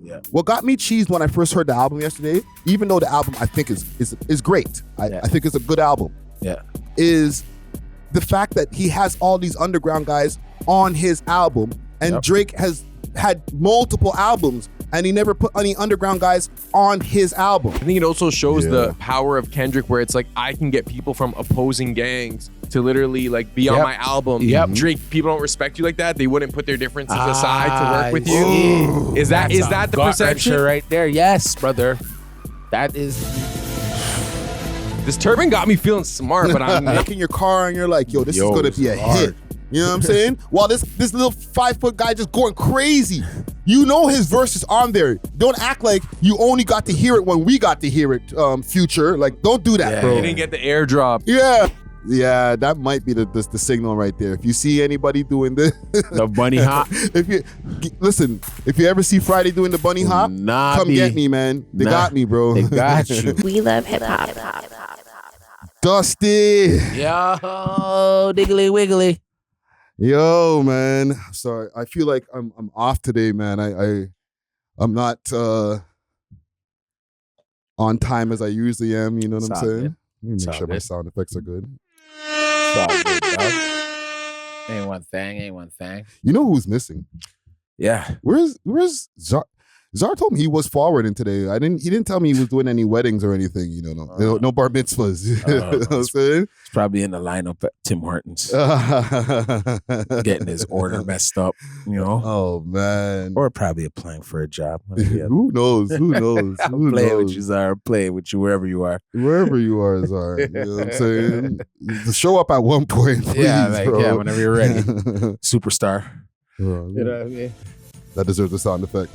Yeah. What got me cheesed when I first heard the album yesterday, even though the album I think is great, I think it's a good album. Yeah. Is the fact that he has all these underground guys on his album, and Drake has had multiple albums, and he never put any underground guys on his album. I think it also shows the power of Kendrick, where it's like, I can get people from opposing gangs to literally like be on my album. Drake, people don't respect you like that. They wouldn't put their differences aside to work with you. Is that the perception right there? Yes, brother. That is. This turban got me feeling smart, but I'm making your car and you're like, yo, this is gonna be a hit. You know what I'm saying? While this little 5-foot guy just going crazy. You know his verse is on there. Don't act like you only got to hear it when we got to hear it, Future. Like, don't do that, bro. You didn't get the airdrop. Yeah, that might be the signal right there. If you see anybody doing this, the bunny hop. If you ever see Friday doing the bunny hop, come get me, man. They got me, bro. They got you. We love hip hop. Dusty. Yo, diggly wiggly. Yo, man. Sorry, I feel like I'm off today, man. I'm not on time as I usually am. You know what I'm saying? Let me make sure my sound effects are good. Ain't one thing. You know who's missing? Yeah. Where's Zar? Zar told me he was forwarding today. He didn't tell me he was doing any weddings or anything. You know, no bar mitzvahs. You know what I'm saying? It's probably in the lineup at Tim Hortons, getting his order messed up. You know? Oh man. Or probably applying for a job. Who knows? Who knows? I'm playing with you, Zar. I'm playing with you wherever you are. Wherever you are, Zar. You know what I'm saying? Show up at one point, please, bro. Whenever you're ready. Superstar. You know what I mean? That deserves a sound effect.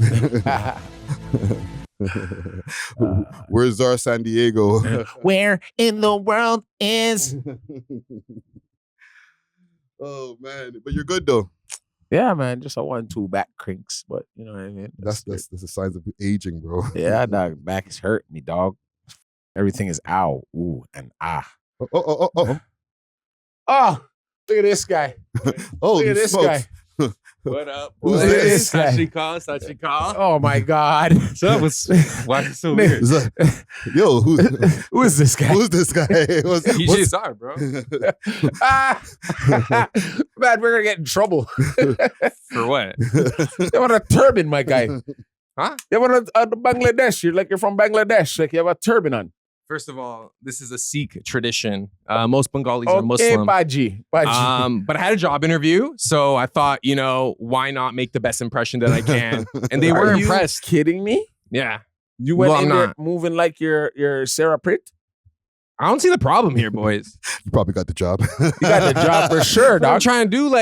Where's Zar San Diego? Where in the world is? Oh man, but you're good though. Yeah, man, just a 1-2 back crinks, but you know what I mean. That's the signs of aging, bro. Yeah, dog, back is hurting me, dog. Everything is ow, ooh, and ah. Oh! Oh, look at this guy. Look at this guy. What up? Who's this guy? Sachikal. Oh my God. So why is it so weird? Yo, who is this guy? Who's this guy? DJ Zar, bro. Man, we're gonna get in trouble. For what? They want a turban, my guy. Huh? They want a Bangladesh. You're from Bangladesh. Like you have a turban on. First of all, this is a Sikh tradition. Most Bengalis are Muslim. Baji. But I had a job interview, so I thought, why not make the best impression that I can? And they were impressed. Are you kidding me? Yeah. You went in there moving like your Sarah Pritt? I don't see the problem here, boys. You probably got the job. You got the job for sure, dog. I'm trying to do,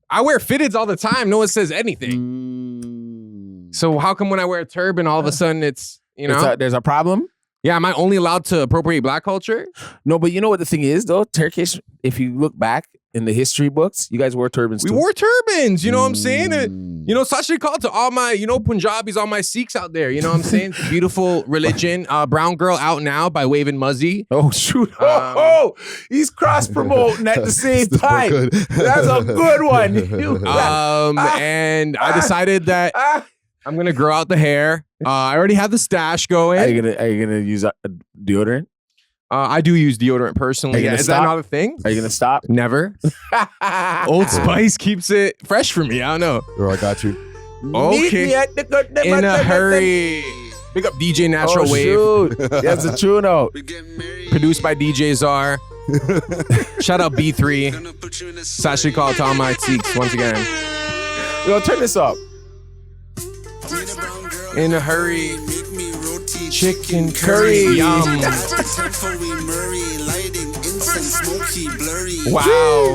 I wear fitteds all the time. No one says anything. So how come when I wear a turban, all of a sudden it's, There's a problem? Yeah, am I only allowed to appropriate black culture? No, but you know what the thing is, though? Turkish, if you look back in the history books, you guys wore turbans too. We wore turbans, you know what I'm saying? Sachikal to all my, Punjabis, all my Sikhs out there, you know what I'm saying? It's a beautiful religion. Brown Girl out now by Waving Muzzy. Oh, shoot. He's cross-promoting at the same time. That's a good one. And I decided that I'm going to grow out the hair. I already have the stash going. Are you gonna use deodorant? I do use deodorant personally. Is that not a thing? Are you gonna stop? Never. Old Spice keeps it fresh for me. I don't know. Bro, I got you. Okay. In a hurry. Big up DJ Natural Wave. Shoot. That's a true note. Produced by DJ Zar. Shout out B3. Sachikal to all my Sikhs once again. Yo, turn this up. In a hurry. Chicken curry. Yum. Wow.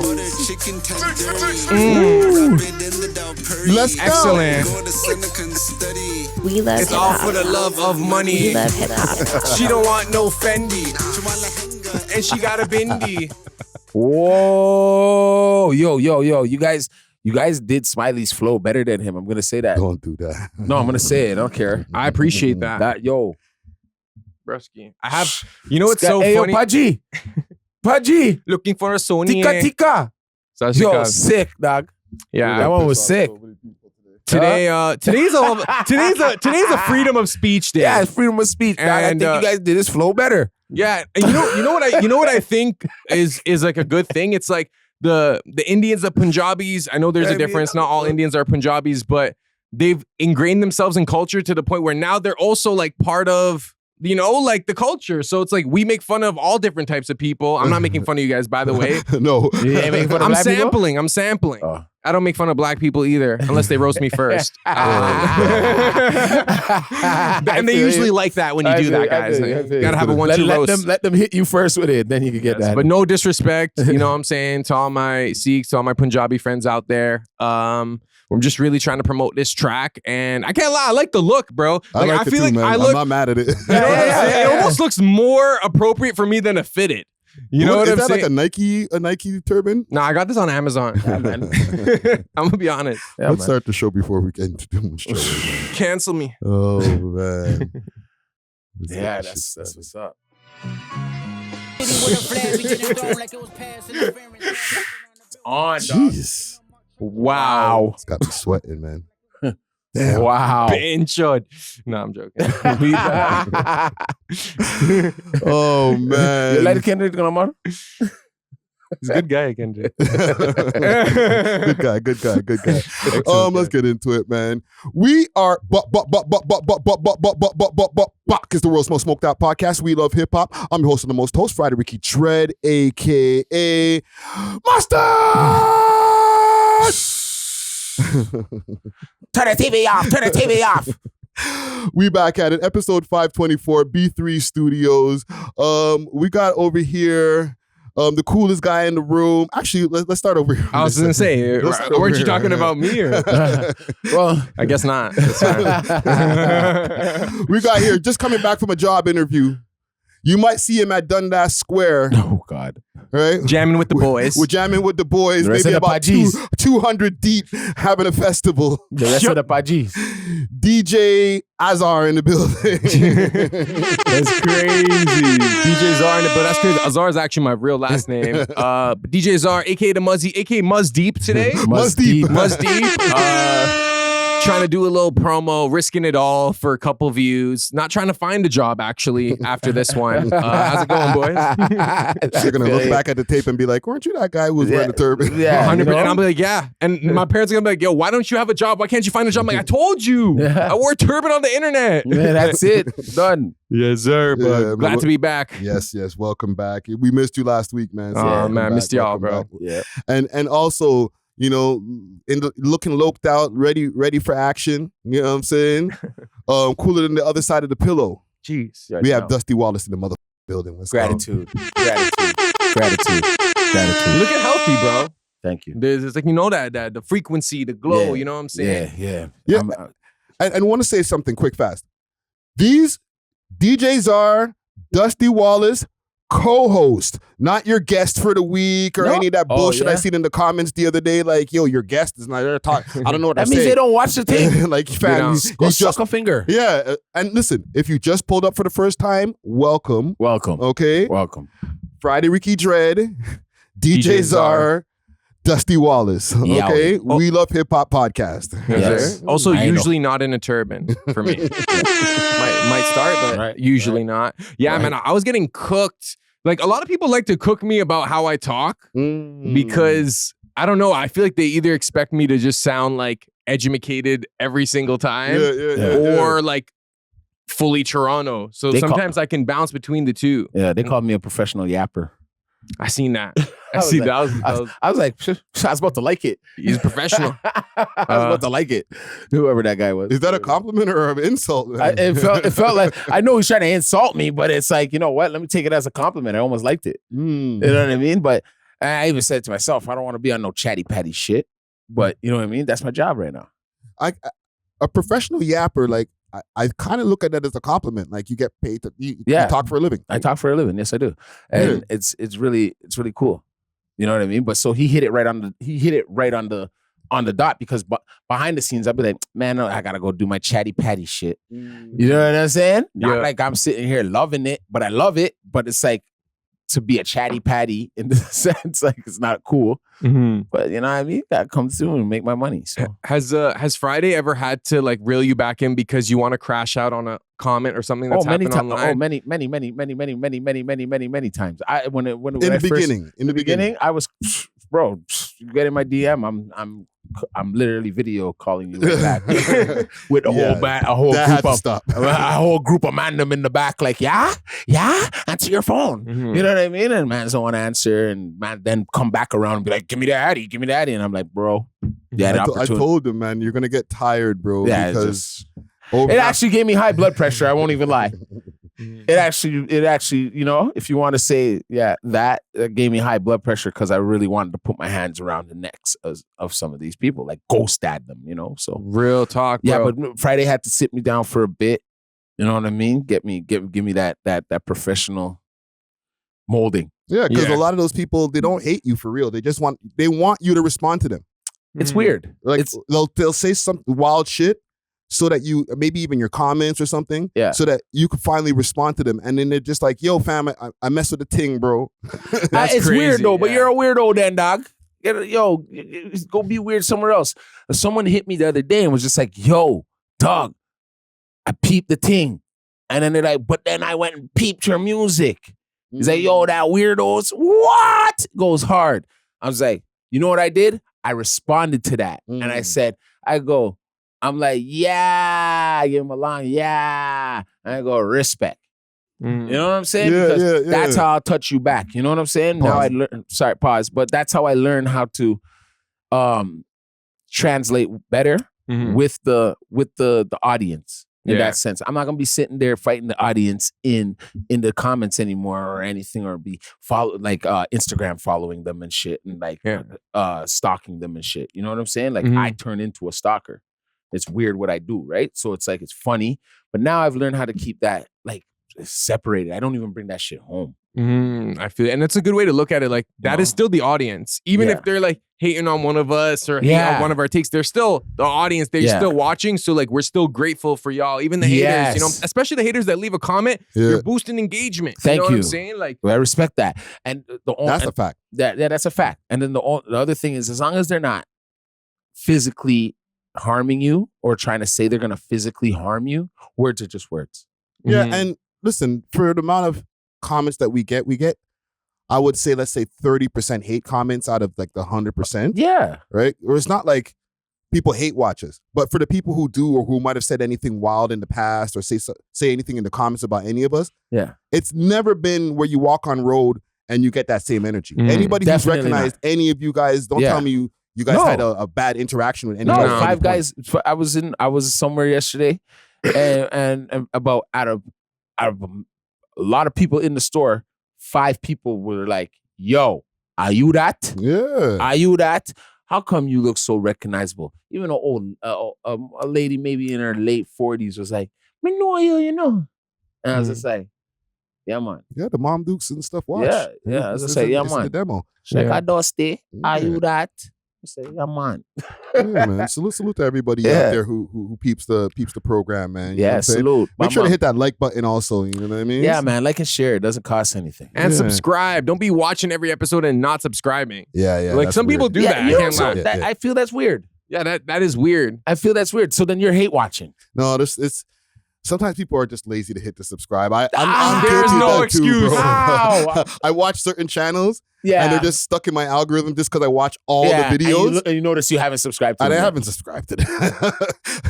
Let's go. Excellent. We love It's hip all hop. for the love of money. We love hip hop. She don't want no Fendi. And she got a bindi. Whoa. Yo. You guys did Smiley's flow better than him. I'm going to say that. Don't do that. No, I'm going to say it. I don't care. I appreciate that. Broski. I have, what's so funny? Pudgy. Looking for a Sony. Tika. Yo, sick, dog. Yeah. That one was sick. Today's a freedom of speech day. Yeah, it's freedom of speech. And I think you guys did this flow better. Yeah, and you know what I think is like a good thing. It's like the Indians, the Punjabis. I know there's a difference. Not all Indians are Punjabis, but they've ingrained themselves in culture to the point where now they're also like part of, like the culture. So it's like we make fun of all different types of people. I'm not making fun of you guys, by the way. No. I'm sampling. Oh. I don't make fun of black people either, unless they roast me first. And they usually like that when you do that, guys. You gotta have a 1-2 roast. Let them hit you first with it, then you can get that. But no disrespect, you know what I'm saying, to all my Sikhs, to all my Punjabi friends out there. I'm just really trying to promote this track, and I can't lie, I like the look, bro. Like, I feel like man. I'm not mad at it. It almost looks more appropriate for me than a fitted. You know what I'm saying? Is that like a Nike turban? Nah, I got this on Amazon. Yeah, man. I'm gonna be honest. Yeah, let's start the show before we get into demonstration. Cancel me. Oh man. Yeah, that's what's up. It's on. Jeez. Wow. It's got me sweating, man. Damn. Wow. Benchod. No, I'm joking. Oh man. You like Kendrick Lamar? He's a good guy, Kendrick. Good guy. Let's get into it, man. We are Buck is the world's most smoked out podcast. We love hip hop. I'm your host of the most host, Friday Ricky Dread, aka Mustard. Turn the TV off. We back at it. Episode 524, B3 Studios. We got over here the coolest guy in the room. Actually, let's start over here. I was going to say, weren't you talking about me? Or? Well, I guess not. That's fine. We got here, just coming back from a job interview. You might see him at Dundas Square. Oh, God. Right? Jamming with the boys. We're jamming with the boys. The maybe about 200 deep, having a festival. The rest of the Pajis. DJ Zar in the building. That's crazy. DJ Zar in the building. That's crazy. Zar is actually my real last name. DJ Zar, a.k.a. the Muzzy, a.k.a. Muzz Deep today. Muzz Deep. Trying to do a little promo, risking it all for a couple views. Not trying to find a job, actually, after this one. How's it going, boys? They're going to look back at the tape and be like, weren't you that guy who was wearing the turban? Yeah, 100%. And I'll be like, yeah. And my parents are going to be like, yo, why don't you have a job? Why can't you find a job? I'm like, I told you. I wore a turban on the internet. Yeah, that's it. Done. Yes, sir. But glad to be back. Yes. Welcome back. We missed you last week, man. So oh, man. Missed y'all, bro. Yeah. And also, looking loped out, ready for action. You know what I'm saying? Cooler than the other side of the pillow. Jeez. We have Dusty Wallace in the mother building. Gratitude. Looking healthy, bro. Thank you. It's like, that the frequency, the glow, you know what I'm saying? Yeah. And want to say something quick, fast. These DJ Zar, Dusty Wallace, co-host, not your guest for the week or any of that bullshit I seen in the comments the other day. Like, yo, your guest is not there talking. I don't know what that means they don't watch the thing. Like, fam, you suck a finger. Yeah, and listen, if you just pulled up for the first time, welcome. Okay, welcome. Friday Ricky Dread, DJ Zar, Dusty Wallace. Okay, We Love Hip Hop podcast. Yes. Also, usually not in a turban for me. might start, but usually not. Yeah, man, I was getting cooked. Like, a lot of people like to cook me about how I talk because, I don't know, I feel like they either expect me to just sound like educated every single time or like fully Toronto. So sometimes I can bounce between the two. Yeah, they call me a professional yapper. I seen that. I was like, I was about to like it. He's professional. I was about to like it. Whoever that guy was. Is that a compliment or an insult? It felt like, I know he's trying to insult me, but it's like, you know what? Let me take it as a compliment. I almost liked it. You know what I mean? But I even said to myself, I don't want to be on no chatty patty shit. But you know what I mean? That's my job right now. A professional yapper, like, I kind of look at that as a compliment. Like, you get paid to you talk for a living. I talk for a living. Yes, I do. And it's really cool. You know what I mean? But so he hit it right on the dot, because behind the scenes I'd be like, man, no, I gotta go do my chatty patty shit. You know what I'm saying? Not like I'm sitting here loving it, but I love it. But it's like, to be a chatty patty in the sense, like it's not cool. Mm-hmm. But you know what I mean? That comes through and make my money. So has Friday ever had to like reel you back in because you want to crash out on a comment or something that's happened online? Many times. When I In the beginning, I was, bro, you get in my DM, I'm literally video calling you right back with a whole group of mandem in the back, like, yeah, answer your phone. Mm-hmm. You know what I mean? And man's don't want to answer, and man then come back around and be like, give me the addy, and I'm like, bro, yeah, I told him, man, you're gonna get tired, bro. Yeah, because it actually gave me high blood pressure. I won't even lie. It actually, you know, if you want to say, yeah, that gave me high blood pressure because I really wanted to put my hands around the necks of some of these people, like ghost at them, you know. So real talk, bro. Yeah, but Friday had to sit me down for a bit. You know what I mean? Give me that professional molding. Yeah, because a lot of those people, they don't hate you for real. They just want you to respond to them. It's weird. Like they'll say some wild shit, so that you, maybe even your comments or something, so that you can finally respond to them. And then they're just like, yo, fam, I mess with the ting, bro. It's crazy, weird, though, but you're a weirdo then, dog. Yo, go be weird somewhere else. Someone hit me the other day and was just like, yo, dog, I peeped the ting. And then they're like, but then I went and peeped your music. He's like, yo, that weirdos, what? Goes hard. I was like, you know what I did? I responded to that. And I said, I'm like, yeah, give him a line, yeah. And I go, respect. You know what I'm saying? Because that's how I'll touch you back. You know what I'm saying? Pause. Now pause. But that's how I learned how to translate better with the audience in that sense. I'm not gonna be sitting there fighting the audience in the comments anymore or anything, or be Instagram following them and shit, and stalking them and shit. You know what I'm saying? Like I turn into a stalker. It's weird what I do, right? So it's like, it's funny. But now I've learned how to keep that like separated. I don't even bring that shit home. I feel it. And it's a good way to look at it. Like that is still the audience. Even if they're like hating on one of us or hating on one of our takes, they're still the audience. They're still watching. So like, we're still grateful for y'all. Even the haters, you know, especially the haters that leave a comment, you're boosting engagement. Thank you. Know what I'm saying? Like, I respect that. And that's a fact. That's a fact. And then the other thing is, as long as they're not physically harming you or trying to say they're going to physically harm you, words are just words. Yeah. And listen, for the amount of comments that we get, I would say, let's say 30% hate comments out of like the 100%. Yeah. Right? Or it's not like people hate watch us, but for the people who do, or who might have said anything wild in the past, or say anything in the comments about any of us, it's never been where you walk on road and you get that same energy. Anybody who's recognized any of you guys, don't tell me you guys had a bad interaction with anyone. No, 5 guys. I was somewhere yesterday, and about out of a lot of people in the store, 5 people were like, "Yo, are you that? Yeah, are you that? How come you look so recognizable?" Even a lady maybe in her late 40s was like, "Me know you, you know." And I was just like, "Yeah, man." Yeah, the Mom Dukes and stuff. Watch. Yeah. I was just like, "Yeah, man." The demo. She's like, "I don't stay. Are you that?" I say, "Yeah, man." Yeah, man. Salute to everybody out there who peeps the program, man. You know what I'm saying? Salute. Make sure to hit that like button also. You know what I mean? Yeah, man. Like and share. It doesn't cost anything. And subscribe. Don't be watching every episode and not subscribing. Yeah. Like some people do that. I can't lie. I feel that's weird. Yeah, that is weird. I feel that's weird. So then you're hate watching. No, it's sometimes people are just lazy to hit the subscribe. I'm there's no excuse. Too, bro. I watch certain channels. Yeah, and they're just stuck in my algorithm just because I watch all the videos. And you notice you haven't subscribed to it. I haven't subscribed to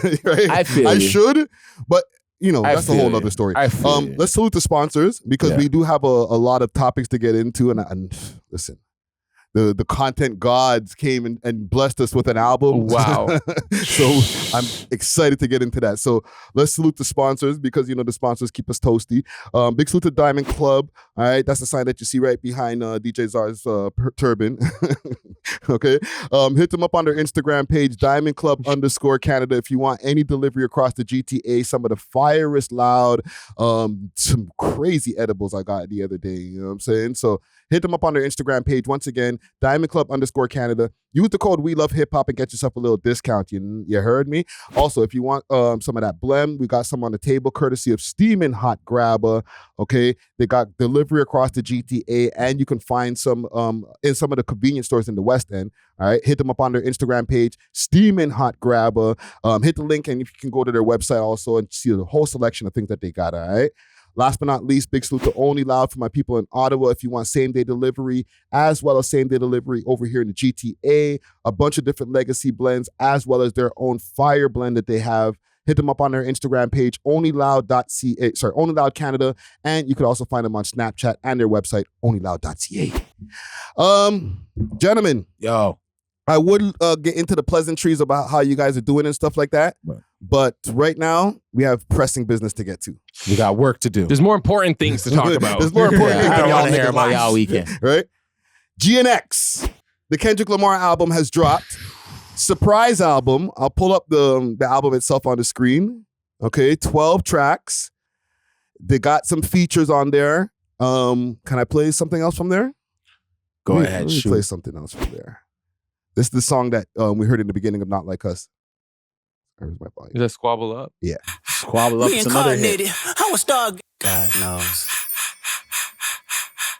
it. Right? I feel I should, but you know, that's a whole other story. Let's salute the sponsors, because we do have a lot of topics to get into. And listen, the content gods came and blessed us with an album. Wow. So I'm excited to get into that. So let's salute the sponsors, because, you know, the sponsors keep us toasty. Big salute to Diamond Club. All right. That's the sign that you see right behind DJ Zar's turban. Okay. Hit them up on their Instagram page, Diamond Club _Canada, if you want any delivery across the GTA. Some of the firest loud, some crazy edibles I got the other day. You know what I'm saying? So Hit them up on their Instagram page. Once again, Diamond Club _Canada. Use the code We Love Hip Hop and get yourself a little discount. You heard me? Also, if you want some of that blem, we got some on the table courtesy of Steamin' Hot Grabber. Okay, they got delivery across the GTA, and you can find some in some of the convenience stores in the West End. All right, hit them up on their Instagram page, Steamin' Hot Grabber. Hit the link, and if you can go to their website also and see the whole selection of things that they got. All right. Last but not least, big salute to Only Loud for my people in Ottawa. If you want same-day delivery, as well as same-day delivery over here in the GTA, a bunch of different legacy blends, as well as their own fire blend that they have. Hit them up on their Instagram page, onlyloud.ca, Only Loud Canada, and you could also find them on Snapchat and their website, onlyloud.ca. Gentlemen, yo, I would get into the pleasantries about how you guys are doing and stuff like that. But right now, we have pressing business to get to. We got work to do. There's more important things to talk about. There's more important things I than don't y'all want to hear niggas about lives. y'all weekend. Right? GNX, the Kendrick Lamar album has dropped. Surprise album. I'll pull up the album itself on the screen. Okay, 12 tracks. They got some features on there. Can I play something else from there? Go Let ahead, me shoot. play something else from there. This is the song that we heard in the beginning of Not Like Us. Where's my volume? Is that Squabble Up? Yeah. Squabble up. It's another hit. I was dog. God knows.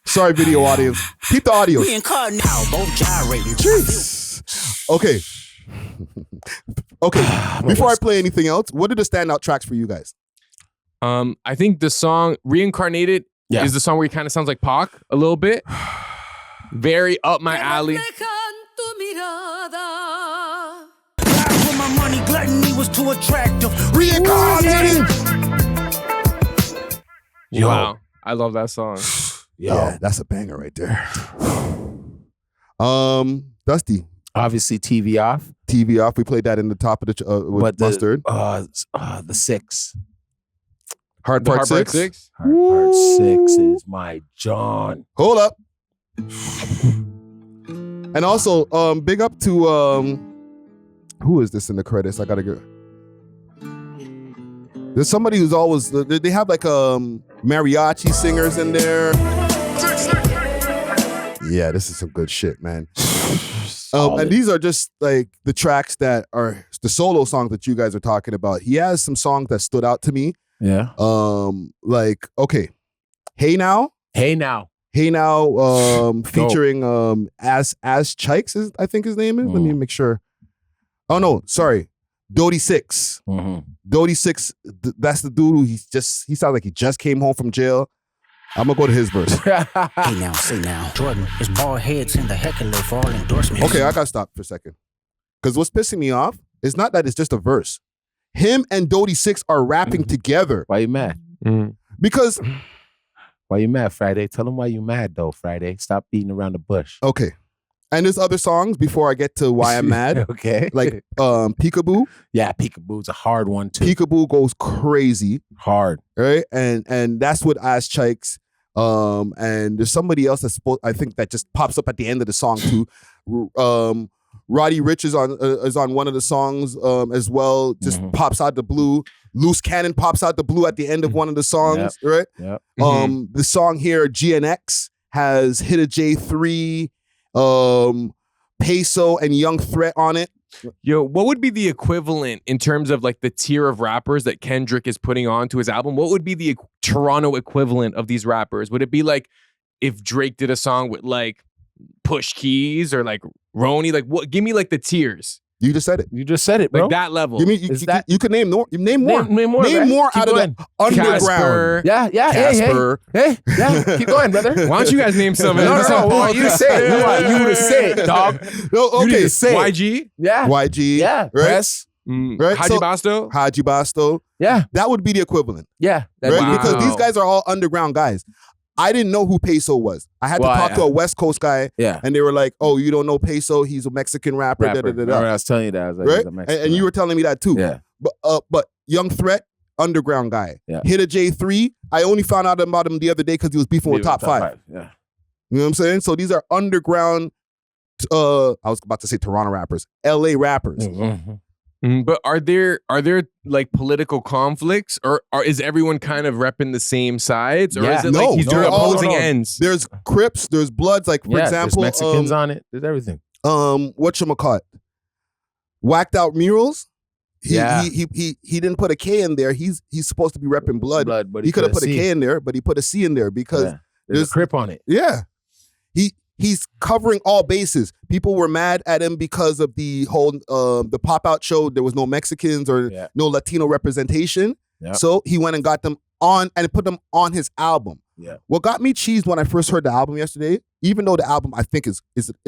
Sorry, video audience. Keep the audio. Reincarnated. Both gyrating. Jeez. Okay. Okay. Before I play anything else, what are the standout tracks for you guys? I think the song Reincarnated is the song where he kind of sounds like Pac a little bit. Very up my alley. When my money gluttony was too attractive. Reincarnated. Wow. I love that song. Yeah, that's a banger right there. Dusty. Obviously, TV off. TV off. We played that in the top of the with But Mustard. the 6. Hard The Part Hard Part 6. Part 6 is my John. Hold up. And also, big up to who is this in the credits? I gotta get. There's somebody who's always they have like mariachi singers in there. Yeah, this is some good shit, man. And these are just like the tracks that are the solo songs that you guys are talking about. He has some songs that stood out to me. Yeah. Like okay, Hey Now, featuring As Chikes is I think his name is. Let me make sure. Oh no, sorry, Dodie 6. Dodie 6. That's the dude who he sounds like he just came home from jail. I'm gonna go to his verse. Hey now, say now. Jordan is bald heads in the heckler for all endorsements. Okay, I gotta stop for a second. Because what's pissing me off is not that it's just a verse. Him and Dodie 6 are rapping together. Why you mad? Because Why you mad, Friday? Tell them why you mad, though, Friday. Stop beating around the bush. okay. And there's other songs before I get to why I'm mad. Okay. Like Peekaboo. Yeah, Peekaboo's a hard one, too. Peekaboo goes crazy. Hard. Right? And that's what As Chikes. And there's somebody else that's I think that just pops up at the end of the song too. Roddy Ricch is on one of the songs as well. Just pops out the blue. Loose Cannon pops out the blue at the end of one of the songs, right? Yep. The song here, GNX, has Hit a J3, Peso, and Young Threat on it. Yo, what would be the equivalent in terms of like the tier of rappers that Kendrick is putting on to his album? What would be the Toronto equivalent of these rappers? Would it be like if Drake did a song with like Push Keys or like Roni? Like what? Give me like the tiers. You just said it. You just said it, bro. Like that level. You can name more. Name more. Name more, Name man. more Keep out going. of the underground. Casper. Yeah. Casper. Hey. Yeah. Keep going, brother. Why don't you guys name some? No. I want you to say it. I want you to say it, dog. No, You need okay. to say it. YG. Yeah. YG. Yeah. Right? Press. Right? Haji So- Basto. Haji Basto. Yeah. That would be the equivalent. Yeah. Right? Wow. Because these guys are all underground guys. I didn't know who Peso was. I had to talk to a West Coast guy, Yeah. and they were like, "Oh, you don't know Peso? He's a Mexican rapper." Da, da, da, da. Remember I was telling you that. I was like, Right? he's a Mexican And you were telling me that too. Yeah. But Young Threat, underground guy. Yeah. Hit a J3. I only found out about him the other day because he was beefing with Top 5. Yeah. You know what I'm saying? So these are underground. I was about to say Toronto rappers, LA rappers. Mm-hmm. But are there like political conflicts, or is everyone kind of repping the same sides, or is it like he's doing opposing ends? There's Crips, there's Bloods. Like for example, there's Mexicans on it. There's everything. Whatchamacallit? Whacked Out Murals. He didn't put a K in there. He's supposed to be repping blood, but he could have put a K in there, but he put a C in there because there's a Crip on it. Yeah. He's covering all bases. People were mad at him because of the whole the pop-out show. There was no Mexicans or no Latino representation. Yep. So he went and got them on and put them on his album. Yeah. What got me cheesed when I first heard the album yesterday, even though the album I think is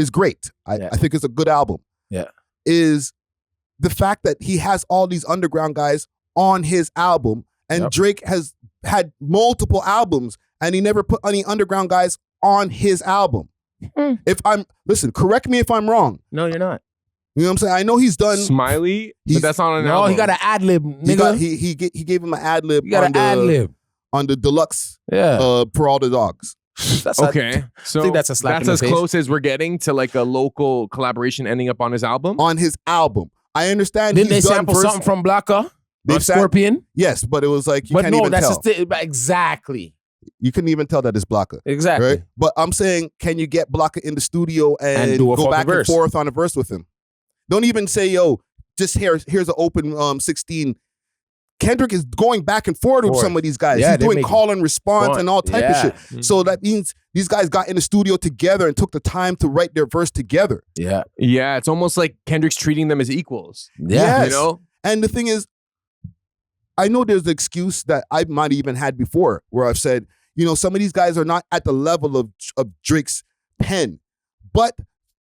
great. I think it's a good album. Yeah. Is the fact that he has all these underground guys on his album, and Drake has had multiple albums and he never put any underground guys on his album. Listen, correct me if I'm wrong. No, you're not. You know what I'm saying? I know he's done Smiley, but that's not an album. No, he got an ad lib, nigga. He gave him an ad lib. You got an ad lib on the deluxe. Yeah. For all the dogs. That's okay. So I think that's a slap in the face. Close as we're getting to like a local collaboration ending up on his album. On his album, I understand. Didn't they sample something from Blacka? Scorpion? Yes, but it was like you can't even tell. Exactly. You couldn't even tell that it's Blacka. Exactly. Right? But I'm saying, can you get Blacka in the studio and go back and forth on a verse with him? Don't even say, yo, just here's an open 16. Kendrick is going back and forth with some of these guys. He's doing call and response and all type of shit. Mm-hmm. So that means these guys got in the studio together and took the time to write their verse together. Yeah. Yeah, it's almost like Kendrick's treating them as equals. Yeah. You know? And the thing is, I know there's the excuse that I might even had before where I've said, you know, some of these guys are not at the level of Drake's pen. But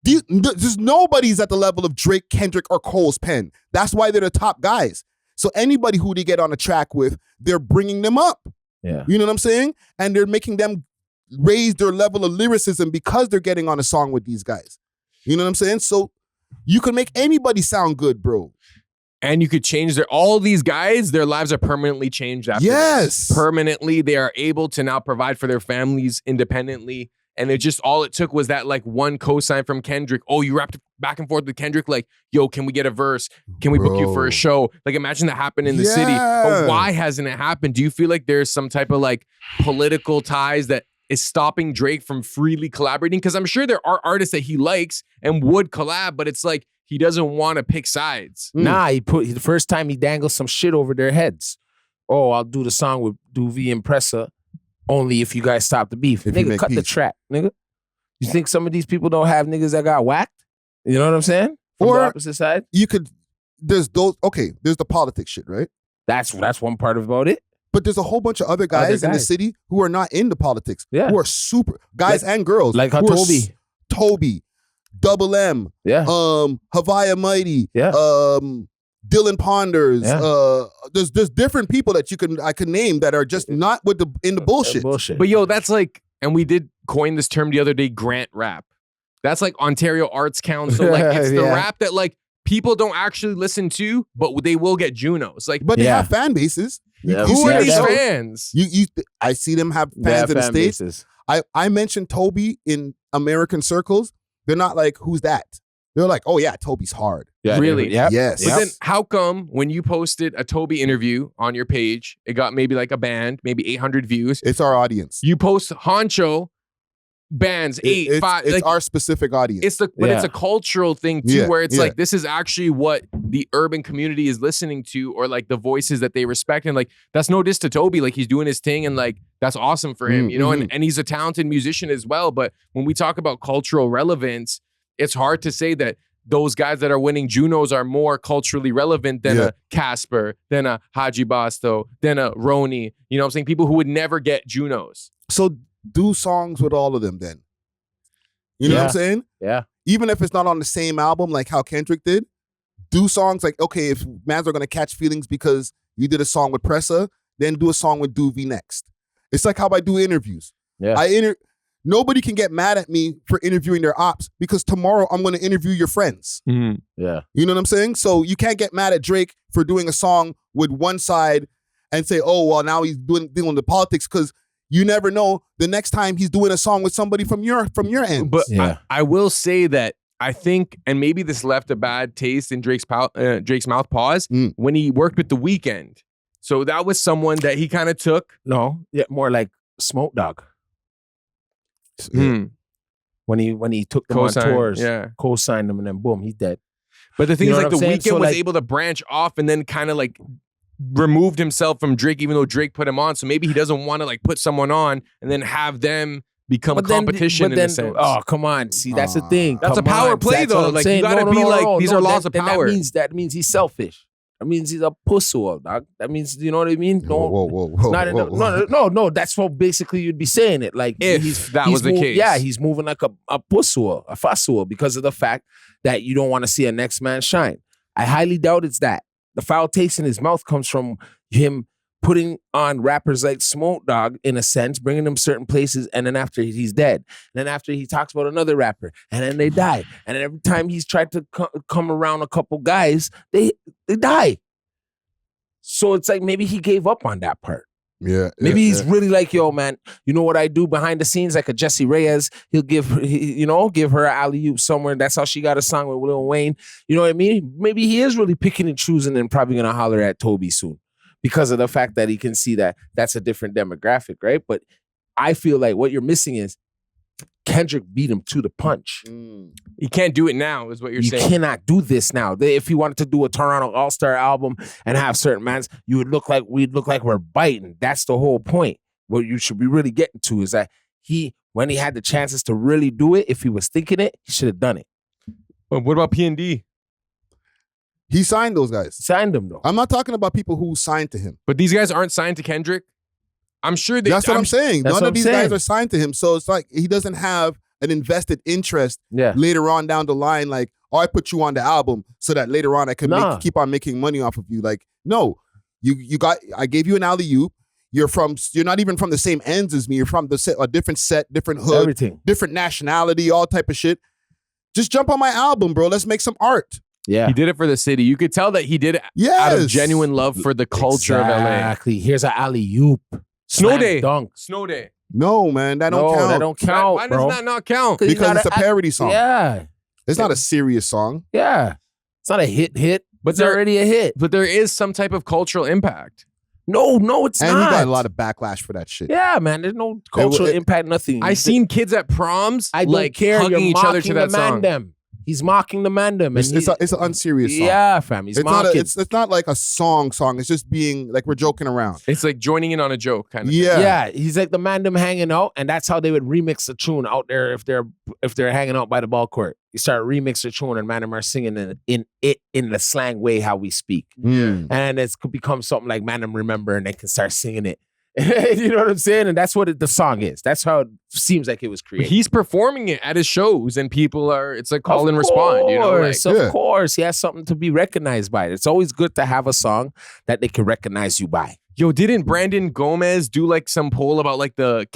there's nobody's at the level of Drake, Kendrick, or Cole's pen. That's why they're the top guys. So anybody who they get on a track with, they're bringing them up. Yeah. You know what I'm saying? And they're making them raise their level of lyricism because they're getting on a song with these guys. You know what I'm saying? So you can make anybody sound good, bro. And you could change all these guys, their lives are permanently changed after this. Permanently, they are able to now provide for their families independently. And all it took was that like one cosign from Kendrick. Oh, you rapped back and forth with Kendrick, like, yo, can we get a verse? Can we book you for a show? Like, imagine that happened in the city. But why hasn't it happened? Do you feel like there's some type of like political ties that is stopping Drake from freely collaborating? Because I'm sure there are artists that he likes and would collab, but it's like he doesn't want to pick sides. Nah, the first time he dangled some shit over their heads. Oh, I'll do the song with Doovie and Pressa only if you guys stop the beef. Nigga, cut the track, nigga. You think some of these people don't have niggas that got whacked? You know what I'm saying? From the opposite side? There's the politics shit, right? That's one part about it. But there's a whole bunch of other guys in the city who are not into politics. Yeah. Who are super guys and girls. Like Toby. Double M. Yeah. Havaya Mighty. Yeah. Dylan Ponders. Yeah. There's different people that I could name that are just not in the bullshit. But yo, that's like, and we did coin this term the other day, grant rap. That's like Ontario Arts Council. Like it's the rap that like people don't actually listen to, but they will get Junos. Like, but they have fan bases. Yeah. Who are these fans? I see them have fans in the States. Bases. I mentioned Toby in American circles. They're not like, who's that? They're like, oh yeah, Toby's hard. Yeah, really? Yep. Yes. But then how come when you posted a Toby interview on your page, it got maybe like a band, maybe 800 views? It's our audience. You post Honcho, bands, 8, 5. It's like, our specific audience. But it's a cultural thing too, where it's like, this is actually what the urban community is listening to, or like the voices that they respect. And like, that's no diss to Toby. Like he's doing his thing and like, that's awesome for him, you know? And he's a talented musician as well. But when we talk about cultural relevance, it's hard to say that those guys that are winning Junos are more culturally relevant than a Casper, than a Haji Basto, than a Roni. You know what I'm saying? People who would never get Junos. So do songs with all of them then. You know what I'm saying? Yeah. Even if it's not on the same album like how Kendrick did, do songs like, okay, if mans are going to catch feelings because you did a song with Pressa, then do a song with Doovie next. It's like how I do interviews. Yeah. Nobody can get mad at me for interviewing their ops because tomorrow I'm going to interview your friends. Mm-hmm. Yeah. You know what I'm saying? So you can't get mad at Drake for doing a song with one side and say, oh, well, now he's dealing with politics, because you never know the next time he's doing a song with somebody from your end. But I will say that I think, and maybe this left a bad taste in Drake's mouth, pause, when he worked with The Weeknd. So that was someone that he kind of took. No, yeah, more like Smoke Dogg. When he took them on tours, co-signed them, and then boom, he's dead. But the thing is, like, The Weeknd so, was able to branch off and then kind of like removed himself from Drake, even though Drake put him on. So maybe he doesn't want to like put someone on and then have them become competition in a sense. Oh, come on. See, that's the thing. That's a power play, though. Like, you gotta be like, these are laws of power. That means he's selfish. That means he's a pussy, dog. That means, you know what I mean? Whoa. No. That's what basically you'd be saying it. Like, if that was the case. Yeah, he's moving like a pussy, a fussy, because of the fact that you don't want to see a next man shine. I highly doubt it's that. The foul taste in his mouth comes from him putting on rappers like Smoke Dogg, in a sense, bringing them certain places, and then after he's dead. And then after he talks about another rapper, and then they die. And then every time he's tried to come around a couple guys, they die. So it's like maybe he gave up on that part. Yeah. Maybe he's really like, yo, man, you know what I do behind the scenes? Like a Jessie Reyes, he'll give her an alley-oop somewhere. That's how she got a song with Lil Wayne. You know what I mean? Maybe he is really picking and choosing and probably going to holler at Toby soon, because of the fact that he can see that that's a different demographic, right? But I feel like what you're missing is Kendrick beat him to the punch. He can't do it now, is what you're saying. You cannot do this now. If he wanted to do a Toronto All-Star album and have certain mans, we'd look like we're biting. That's the whole point. What you should be really getting to is that when he had the chances to really do it, if he was thinking it, he should have done it. But what about P&D? He signed those guys. Signed them, though. I'm not talking about people who signed to him. But these guys aren't signed to Kendrick? I'm sure they... That's what I'm saying. None of these guys are signed to him. So it's like he doesn't have an invested interest later on down the line. Like, oh, I put you on the album so that later on I can keep on making money off of you. Like, no. I gave you an alley-oop. You're not even from the same ends as me. You're from a different set, different hood, everything, different nationality, all type of shit. Just jump on my album, bro. Let's make some art. Yeah. He did it for the city. You could tell that he did it out of genuine love for the culture of LA. Exactly. Here's an alley-oop. Snow Day. Dunk. Snow Day. No, man. That don't count. That don't count, Why does that not count? Because it's a parody song. Yeah. It's not a serious song. Yeah. It's not a hit, but it's already a hit. But there is some type of cultural impact. No, it's not. And he got a lot of backlash for that shit. Yeah, man. There's no cultural impact, nothing. I seen kids at proms hugging each other to that song. He's mocking the mandem. It's an unserious song. Yeah, fam. He's mocking. It's not like a song. It's just being like we're joking around. It's like joining in on a joke kind of thing. Yeah, he's like the mandem hanging out, and that's how they would remix the tune out there if they're hanging out by the ball court. You start remix the tune, and mandem are singing in the slang way how we speak. And it could become something like mandem remember, and they can start singing it. You know what I'm saying? And that's what the song is. That's how it seems like it was created. He's performing it at his shows, and people it's like call and respond. You know, of course, he has something to be recognized by. It's always good to have a song that they can recognize you by. Yo, didn't Brandon Gomez do like some poll about like the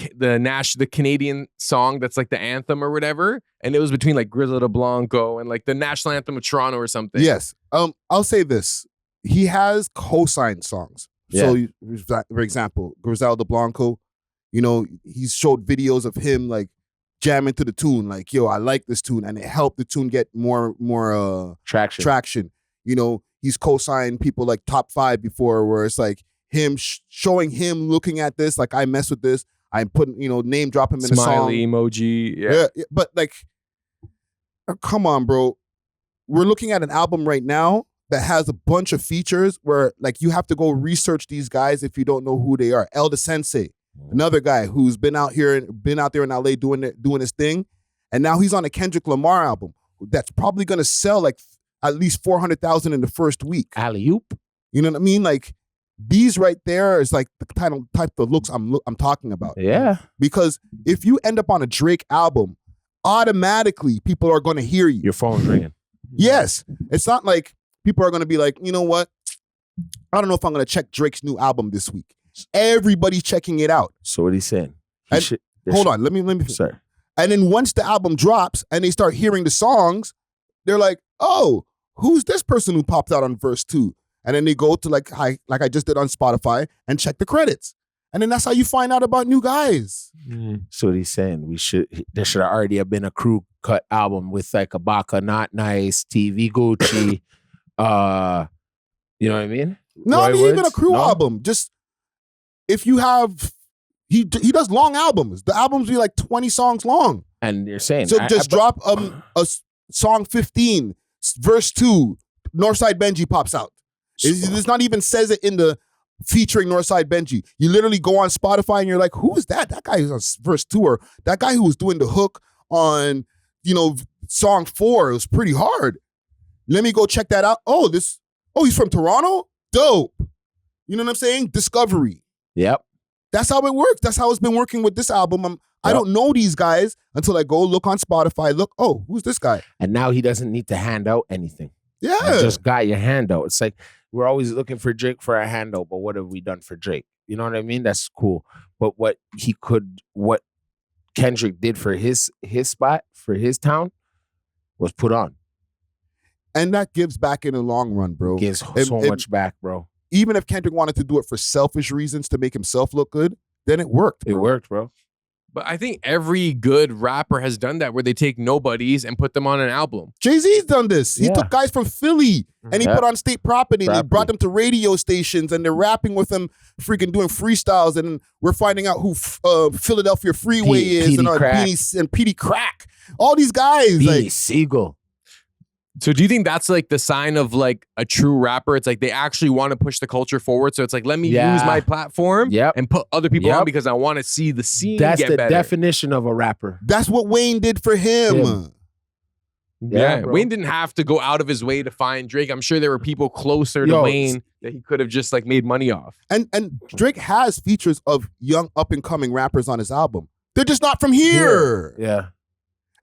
Canadian song that's like the anthem or whatever? And it was between like Griselda Blanco and like the national anthem of Toronto or something. Yes. I'll say this. He has co-signed songs. So, for example, Griselda Blanco, he's showed videos of him like jamming to the tune, like, yo, I like this tune, and it helped the tune get more traction. He's co-signed people like Top5 before, where it's like him showing him looking at this, like, I mess with this, I'm putting, name drop him in a song. Smiley emoji, yeah. But like, come on, bro. We're looking at an album right now that has a bunch of features where like you have to go research these guys if you don't know who they are. El Da Sensei, another guy who's been out there in LA doing his thing, and now he's on a Kendrick Lamar album that's probably gonna sell like at least 400,000 in the first week. Alley-oop. You know what I mean? Like these right there is like the type of looks I'm talking about. Yeah. Because if you end up on a Drake album, automatically people are gonna hear you. Your phone's ringing. Yes. It's not like people are going to be like, you know what? I don't know if I'm going to check Drake's new album this week. Everybody's checking it out. So what he's saying? Hold on. Let me. Sorry. And then once the album drops and they start hearing the songs, they're like, oh, who's this person who popped out on verse 2? And then they go to like I just did on Spotify and check the credits. And then that's how you find out about new guys. So what he's saying, there should already have been a crew cut album with like a Baka, Not Nice, TV Gucci. You know what I mean? Not even a crew album. Just if you have, he does long albums. The albums be like 20 songs long. And you're saying so drop a song 15, verse 2, Northside Benji pops out. It's not even says it in the featuring Northside Benji. You literally go on Spotify and you're like, who is that? That guy is on verse 2, or that guy who was doing the hook on, song 4. It was pretty hard. Let me go check that out. Oh, he's from Toronto? Dope. You know what I'm saying? Discovery. Yep. That's how it works. That's how it's been working with this album. I don't know these guys until I go look on Spotify. Look, oh, who's this guy? And now he doesn't need to hand out anything. Yeah. You just got your handout. It's like we're always looking for Drake for a handout, but what have we done for Drake? You know what I mean? That's cool. But what Kendrick did for his spot, for his town, was put on. And that gives back in the long run, bro. Gives so much back, bro. Even if Kendrick wanted to do it for selfish reasons to make himself look good, then it worked. It worked, bro. But I think every good rapper has done that, where they take nobodies and put them on an album. Jay-Z's done this. He took guys from Philly and he put on state property and he brought them to radio stations and they're rapping with them, freaking doing freestyles, and we're finding out who Philadelphia Freeway is and Petey Crack. All these guys. Like Siegel. So do you think that's like the sign of like a true rapper? It's like they actually want to push the culture forward. So it's like, let me use my platform and put other people on because I want to see the scene get better. That's the definition of a rapper. That's what Wayne did for him. Yeah, Wayne didn't have to go out of his way to find Drake. I'm sure there were people closer to Wayne that he could have just like made money off. And Drake has features of young up and coming rappers on his album. They're just not from here. Yeah.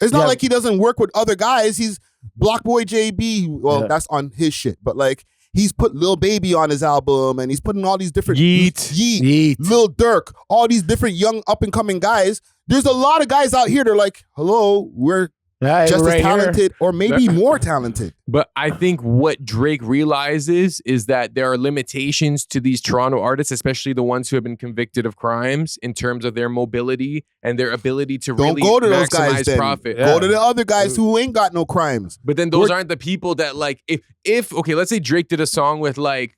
It's not like he doesn't work with other guys. He's Blockboy JB. Well, that's on his shit. But like, he's put Lil Baby on his album, and he's putting all these different Yeet, Lil Durk, all these different young up and coming guys. There's a lot of guys out here that are like, hello, we're just as talented or maybe more talented. But I think what Drake realizes is that there are limitations to these Toronto artists, especially the ones who have been convicted of crimes, in terms of their mobility and their ability to really go to maximize those guys, then. profit. Go to the other guys who ain't got no crimes. But then those aren't the people that like, if okay, let's say Drake did a song with like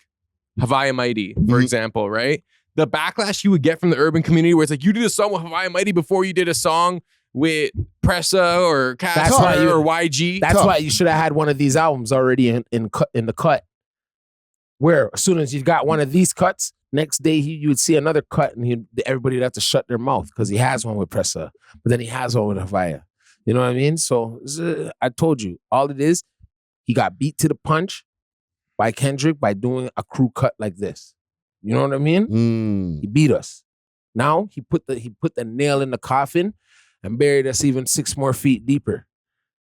Hawaii Mighty, for example, right? The backlash you would get from the urban community where it's like, you did a song with Hawaii Mighty before you did a song with Pressa or Cass or YG. That's why you should have had one of these albums already in the cut. Where as soon as you got one of these cuts, next day you would see another cut and everybody would have to shut their mouth because he has one with Pressa, but then he has one with Hawaii. You know what I mean? So I told you, all it is, he got beat to the punch by Kendrick by doing a crew cut like this. You know what I mean? He beat us. Now he put the nail in the coffin and buried us even 6 more feet deeper.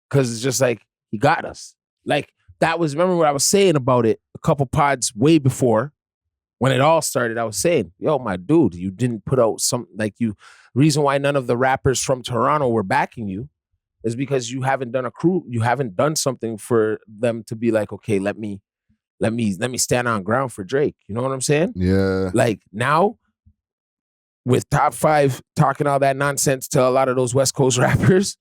Cause it's just like, he got us. Like, that was, remember what I was saying about it a couple pods way before, when it all started, I was saying, yo, my dude, you didn't put out reason why none of the rappers from Toronto were backing you is because you haven't done you haven't done something for them to be like, okay, let me stand on ground for Drake. You know what I'm saying? Yeah. Like now, with Top 5 talking all that nonsense to a lot of those West Coast rappers,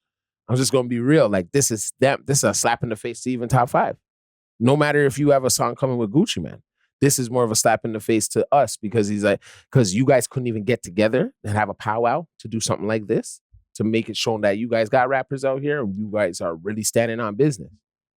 I'm just gonna be real. Like, this is a slap in the face to even Top 5. No matter if you have a song coming with Gucci Mane, this is more of a slap in the face to us because because you guys couldn't even get together and have a powwow to do something like this to make it shown that you guys got rappers out here and you guys are really standing on business.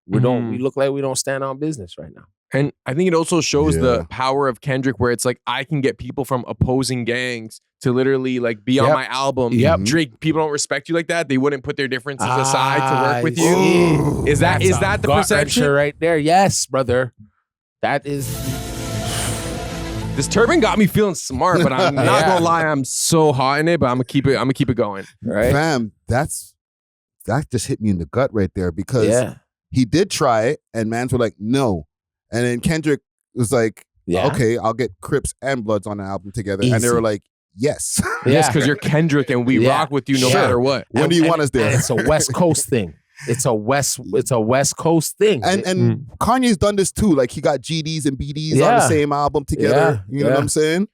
We look like we don't stand on business right now. And I think it also shows the power of Kendrick, where it's like, I can get people from opposing gangs to literally like be on my album. Drake, people don't respect you like that. They wouldn't put their differences aside to work with you. Is that the perception right there? Yes, brother. That is. This turban got me feeling smart, but I'm not gonna lie, I'm so hot in it. But I'm gonna keep it going. Right, fam. That just hit me in the gut right there because he did try it, and mans were like, no. And then Kendrick was like, okay, I'll get Crips and Bloods on the album together. Easy. And they were like, yes. Yes, because you're Kendrick and we rock with you no matter what. When do you want us there? It's a West Coast thing. It's a West Coast thing. And Kanye's done this too. Like, he got GDs and BDs on the same album together. You know what I'm saying?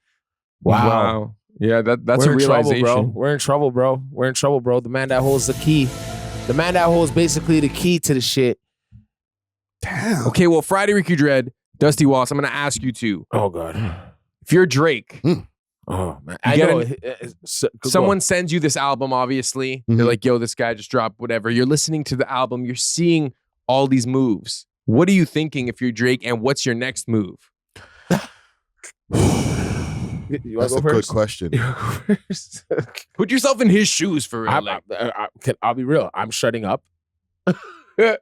Wow. Yeah, that's We're a in trouble, realization. bro. We're in trouble, bro. We're in trouble, bro. The man that holds the key. The man that holds basically the key to the shit. Damn. Okay, well, Friday Ricky Dread, Dusty Wallace, I'm going to ask you two. Oh, God. If you're Drake, Oh, man. You I get know. someone sends you this album, obviously. They're like, yo, this guy just dropped whatever. You're listening to the album. You're seeing all these moves. What are you thinking if you're Drake, and what's your next move? That's a good question. Put yourself in his shoes for real. I'll be real. I'm shutting up. And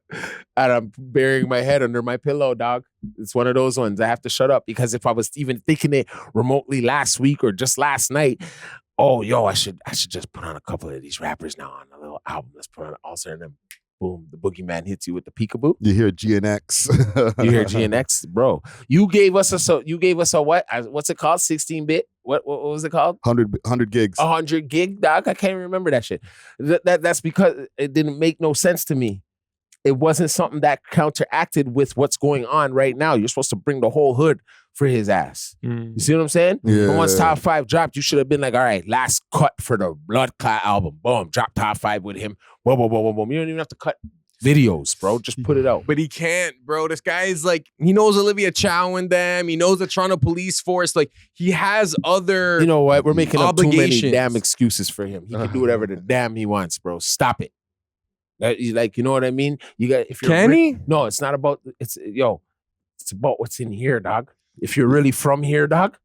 I'm burying my head under my pillow, dog. It's one of those ones. I have to shut up because if I was even thinking it remotely last week or just last night, I should just put on a couple of these rappers now on a little album. Let's put on an All-Star and then boom, the boogeyman hits you with the peekaboo. You hear GNX. You hear GNX, bro. You gave us a what? What's it called? 16-bit? What was it called? 100 gigs. 100 gig, dog. I can't even remember that shit. That's because it didn't make no sense to me. It wasn't something that counteracted with what's going on right now. You're supposed to bring the whole hood for his ass. You see what I'm saying? Yeah. And once Top 5 dropped, you should have been like, all right, last cut for the Blood Clot album. Boom, drop Top 5 with him. Boom, boom, boom, boom, boom. You don't even have to cut videos, bro. Just put it out. But he can't, bro. This guy is like, he knows Olivia Chow and them. He knows the Toronto Police Force. Like, he has other You know what? We're making up too many obligations. damn excuses for him. He can do whatever the damn he wants, bro. Stop it. Like, you know what I mean? You got if you're Can he? No, it's not about it's about what's in here, dog. If you're really from here, dog,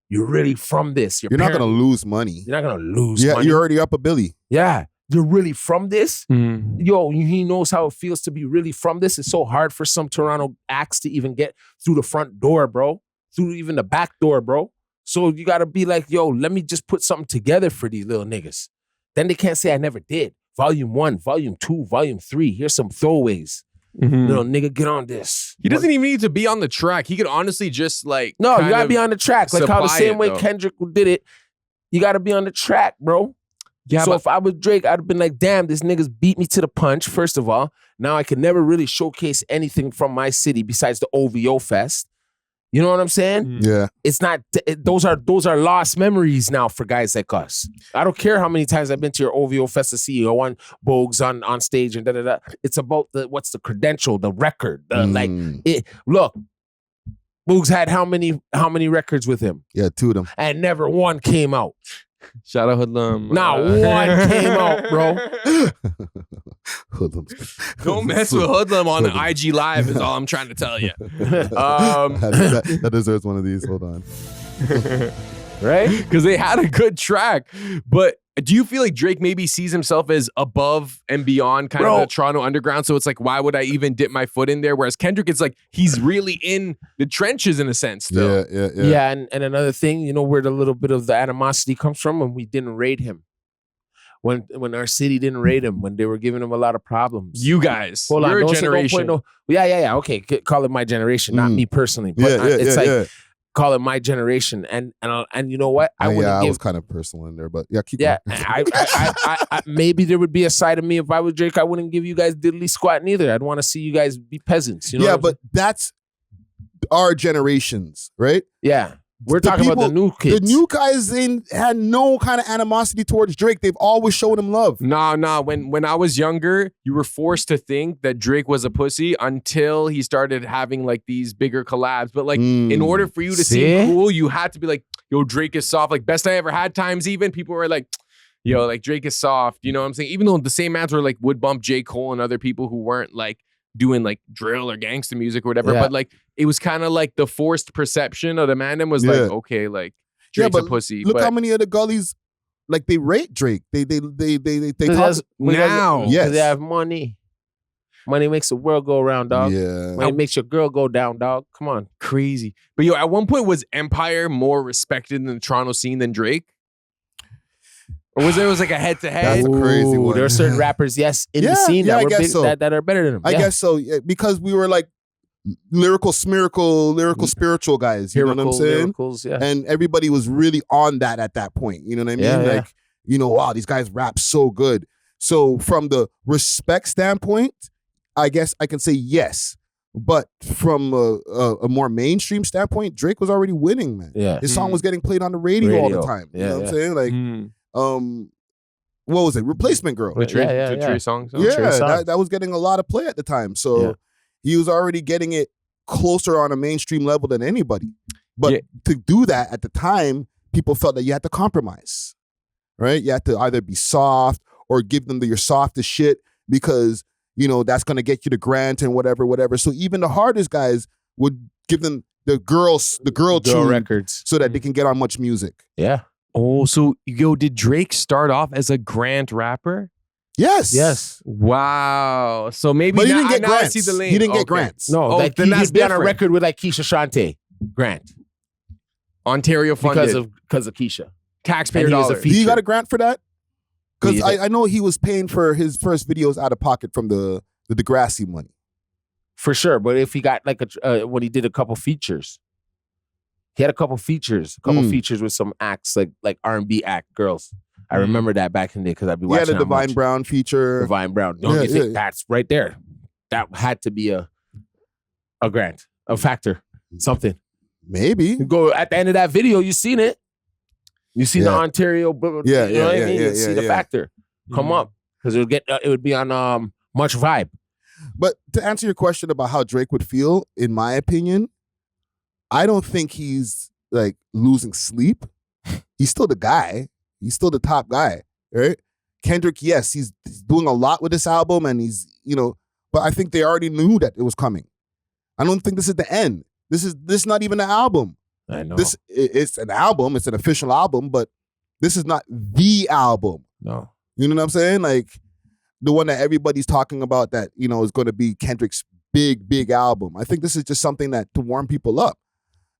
you're really from this. You're not gonna lose money. You're not gonna lose Yeah, money. you're already up a billy. Yeah. You're really from this. He knows how it feels to be really from this. It's so hard for some Toronto acts to even get through the front door, bro. Through even the back door, bro. So you gotta be like, let me just put something together for these little niggas. Then they can't say I never did. Volume 1, Volume 2, Volume 3. Here's some throwaways. Little nigga, get on this. He doesn't even need to be on the track. He could honestly just like No, you kind gotta of be on the track. Like how the supply same it, way though. Kendrick did it. You gotta be on the track, bro. Yeah, So but if I was Drake, I'd have been like, damn, this nigga's beat me to the punch, first of all. Now I can never really showcase anything from my city besides the OVO Fest. You know what I'm saying? Yeah. It's not, those are lost memories now for guys like us. I don't care how many times I've been to your OVO Fest to see you on Bogues on stage and da-da-da. It's about what's the credential, the record. Look, Bogues had how many records with him? Yeah, 2 of them. And never one came out. shout out Hoodlum. Not one came out, bro. Hoodlums. Don't mess with Hoodlum on the IG Live is all I'm trying to tell you. That deserves one of these. Hold on. Right? Because they had a good track. But do you feel like Drake maybe sees himself as above and beyond kind of the Toronto underground? So it's like, why would I even dip my foot in there? Whereas Kendrick, it's like he's really in the trenches in a sense still. Yeah. And another thing, you know where the little bit of the animosity comes from? When we didn't raid him. When our city didn't raid him, when they were giving him a lot of problems. You guys, Hold on, your don't say generation. Yeah. Okay, call it my generation, not me personally. But call it my generation. And you know what? I was kind of personal in there, but yeah, keep going. I maybe there would be a side of me if I was Drake. I wouldn't give you guys diddly squat neither. I'd want to see you guys be peasants. You know? Yeah, but that's our generations, right? Yeah. We're talking about the new kids. The new guys had no kind of animosity towards Drake. They've always showed him love. Nah. When I was younger, you were forced to think that Drake was a pussy until he started having like these bigger collabs. But like, in order for you to seem cool, you had to be like, yo, Drake is soft. Like, Best I Ever Had times even, people were like, yo, like Drake is soft. You know what I'm saying? Even though the same mans were like would bump J. Cole and other people who weren't like doing like drill or gangsta music or whatever. But like, it was kind of like the forced perception of the man was like, okay, like Drake's a pussy. Look how many of the gullies, like they rate Drake. They talk now. Yes. They have money. Money makes the world go around, dog. Yeah. Money makes your girl go down, dog. Come on. Crazy. But yo, at one point was Empire more respected in the Toronto scene than Drake? Or was there like a head-to-head? That's a crazy one. There are certain rappers, in the scene that were big, so. that are better than him. I guess so, because we were like lyrical, spiritual guys. You know what I'm saying? Lyricals, yeah. And everybody was really on that at that point. You know what I mean? Yeah, like, wow, these guys rap so good. So from the respect standpoint, I guess I can say yes. But from a more mainstream standpoint, Drake was already winning, man. Yeah. His song was getting played on the radio all the time. You know what I'm saying? Like, what was it? Replacement Girl. The Trey song. Yeah, that was getting a lot of play at the time. So he was already getting it closer on a mainstream level than anybody. But to do that at the time, people felt that you had to compromise, right? You had to either be soft or give them your softest shit because, you know, that's going to get you the grant and whatever. So even the hardest guys would give them the girl tune records so that they can get on much music. Yeah. Oh, so did Drake start off as a grant rapper? Yes. Wow. So maybe but he didn't get grants. I see the lane. He didn't get grants. No, like then that's he'd be on a different. record with like Keisha Shante. Grant. Ontario funded. Because of Keisha. Taxpayer And he was a dollars. feature. He got a grant for that? Because Yeah. I know he was paying for his first videos out of pocket from the Degrassi money. For sure. But if he got like when he did a couple features. He had a couple features. Features with some acts like R&B act girls. I remember that back in the day because I'd be watching. He had a Divine Brown feature. Divine Brown. Don't you think that's right there? That had to be a grant, a factor, something. Maybe. You go at the end of that video, you seen it. You see the Ontario. You know what I mean? You see the factor come up because it would be on Much Vibe. But to answer your question about how Drake would feel, in my opinion, I don't think he's like losing sleep. He's still the guy. He's still the top guy, right? Kendrick, yes, he's doing a lot with this album and he's, you know, but I think they already knew that it was coming. I don't think this is the end. This is not even an album. I know. It's an album. It's an official album, but this is not the album. No. You know what I'm saying? Like the one that everybody's talking about that, you know, is going to be Kendrick's big album. I think this is just something that to warm people up.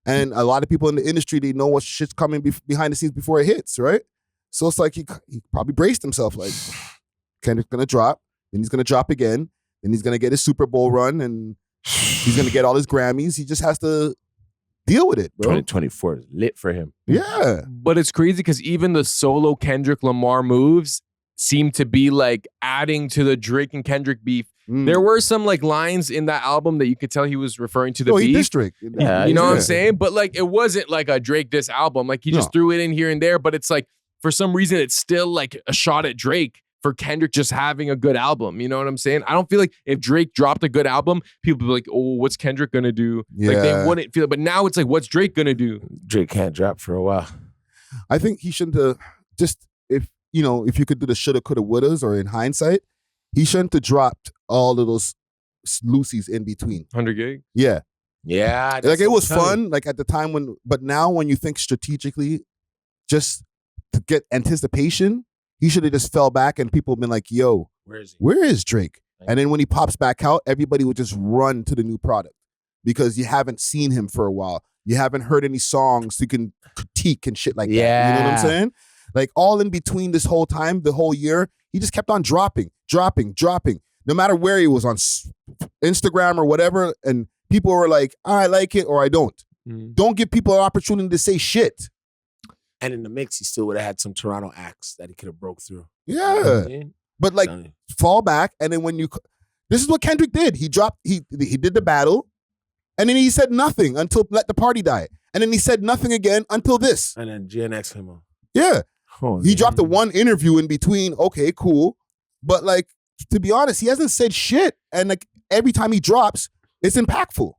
And a lot of people in the industry, they know what shit's coming behind the scenes before it hits, right? So it's like he probably braced himself like, Kendrick's going to drop, then he's going to drop again, then he's going to get his Super Bowl run, and he's going to get all his Grammys. He just has to deal with it, bro. 2024 is lit for him. Yeah. But it's crazy because even the solo Kendrick Lamar moves seem to be like adding to the Drake and Kendrick beef. There were some like lines in that album that you could tell he was referring to the beef. District. Yeah, you know what I'm saying? But like it wasn't like a Drake diss album. Like he just threw it in here and there. But it's like for some reason it's still like a shot at Drake for Kendrick just having a good album. You know what I'm saying? I don't feel like if Drake dropped a good album, people would be like, oh, what's Kendrick gonna do? Like they wouldn't feel it. But now it's like, what's Drake gonna do? Drake can't drop for a while. I think he shouldn't have just if you could do the shoulda, coulda, wouldas, or in hindsight, he shouldn't have dropped all of those Lucy's in between. 100 gig? Yeah. Yeah. Like it was fun, like at the time but now when you think strategically, just to get anticipation, he should have just fell back and people have been like, yo, where is Drake? And then when he pops back out, everybody would just run to the new product because you haven't seen him for a while. You haven't heard any songs you can critique and shit like that. You know what I'm saying? Like all in between this whole time, the whole year, he just kept on dropping. No matter where he was on Instagram or whatever, and people were like, I like it or I don't. Don't give people an opportunity to say shit. And in the mix, he still would have had some Toronto acts that he could have broke through. Yeah. But like fall back, and then this is what Kendrick did. He did the battle, and then he said nothing until Let the Party Die. And then he said nothing again until this. And then GNX him up. Yeah. Oh, he dropped the one interview in between. Okay, cool. But like, to be honest, he hasn't said shit. And like every time he drops, it's impactful.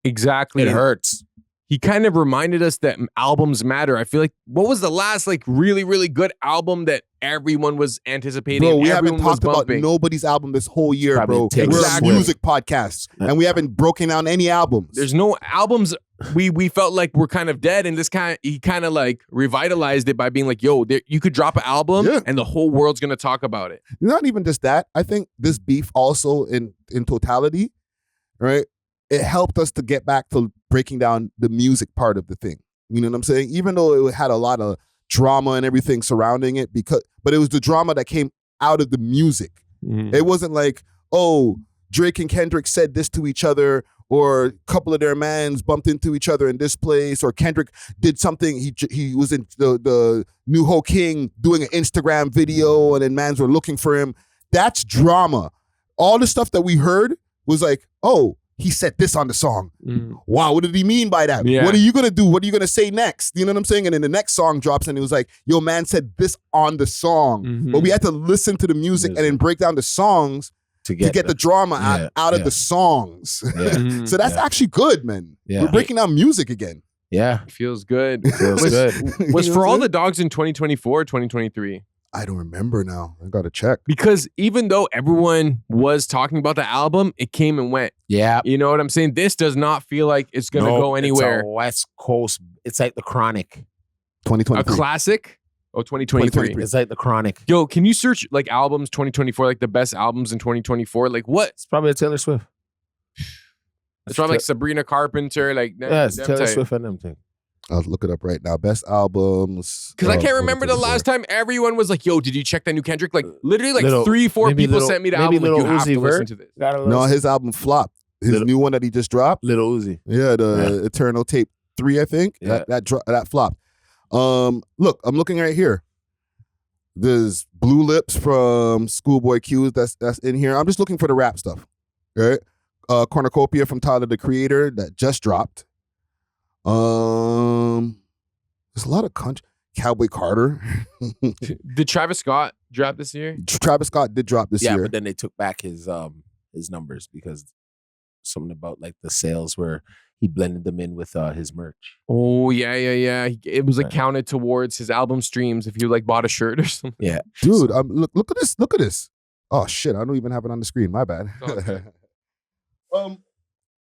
Exactly. It hurts. He kind of reminded us that albums matter. I feel like, what was the last like really, really good album that everyone was anticipating? Bro, we haven't everyone was talked about bumping? nobody's album this whole year, Probably bro. We're a music podcast, and we haven't broken down any albums. There's no albums. We felt like we're kind of dead, and he kind of like revitalized it by being like, yo, you could drop an album and the whole world's gonna talk about it. Not even just that. I think this beef also in totality, right? It helped us to get back to breaking down the music part of the thing. You know what I'm saying? Even though it had a lot of drama and everything surrounding it, but it was the drama that came out of the music. It wasn't like, oh, Drake and Kendrick said this to each other, or a couple of their mans bumped into each other in this place, or Kendrick did something. He was in the New Ho King doing an Instagram video, and then mans were looking for him. That's drama. All the stuff that we heard was like, oh, he said this on the song. Wow, what did he mean by that? Yeah. What are you gonna do? What are you gonna say next? You know what I'm saying? And then the next song drops and it was like, yo, man said this on the song. But we had to listen to the music and then break down the songs to get the drama out of the songs. Yeah. So that's actually good, man. Yeah. We're breaking down music again. Yeah. Feels good. Feels good. Was For All the Dogs in 2024 or 2023? I don't remember now. I gotta check. Because even though everyone was talking about the album, it came and went. Yeah. You know what I'm saying? This does not feel like it's going to go anywhere. It's a West Coast. It's like The Chronic. 2023. A classic? Oh, 2023. It's like The Chronic. Yo, can you search like albums 2024, like the best albums in 2024? Like what? It's probably a Taylor Swift. It's probably like Sabrina Carpenter, like yeah, it's Taylor Swift and them thing. I'll look it up right now. Best albums. Because I can't remember the last time everyone was like, yo, did you check that new Kendrick? Like literally like 3-4 people sent me the album. Like, you have to listen to this. No, his album flopped. His new one that he just dropped. Little Uzi. Yeah, the Eternal Tape 3, I think. Yeah. That flopped. Look, I'm looking right here. There's Blue Lips from Schoolboy Q that's in here. I'm just looking for the rap stuff. Right? Cornucopia from Tyler, the Creator, that just dropped. There's a lot of country. Cowboy Carter. Did Travis Scott drop this year? Travis Scott did drop this year. Yeah, but then they took back his numbers because something about like the sales where he blended them in with his merch. Oh yeah. It was like counted towards his album streams if you like bought a shirt or something. Yeah, dude. Look at this. Look at this. Oh shit! I don't even have it on the screen. My bad. Okay.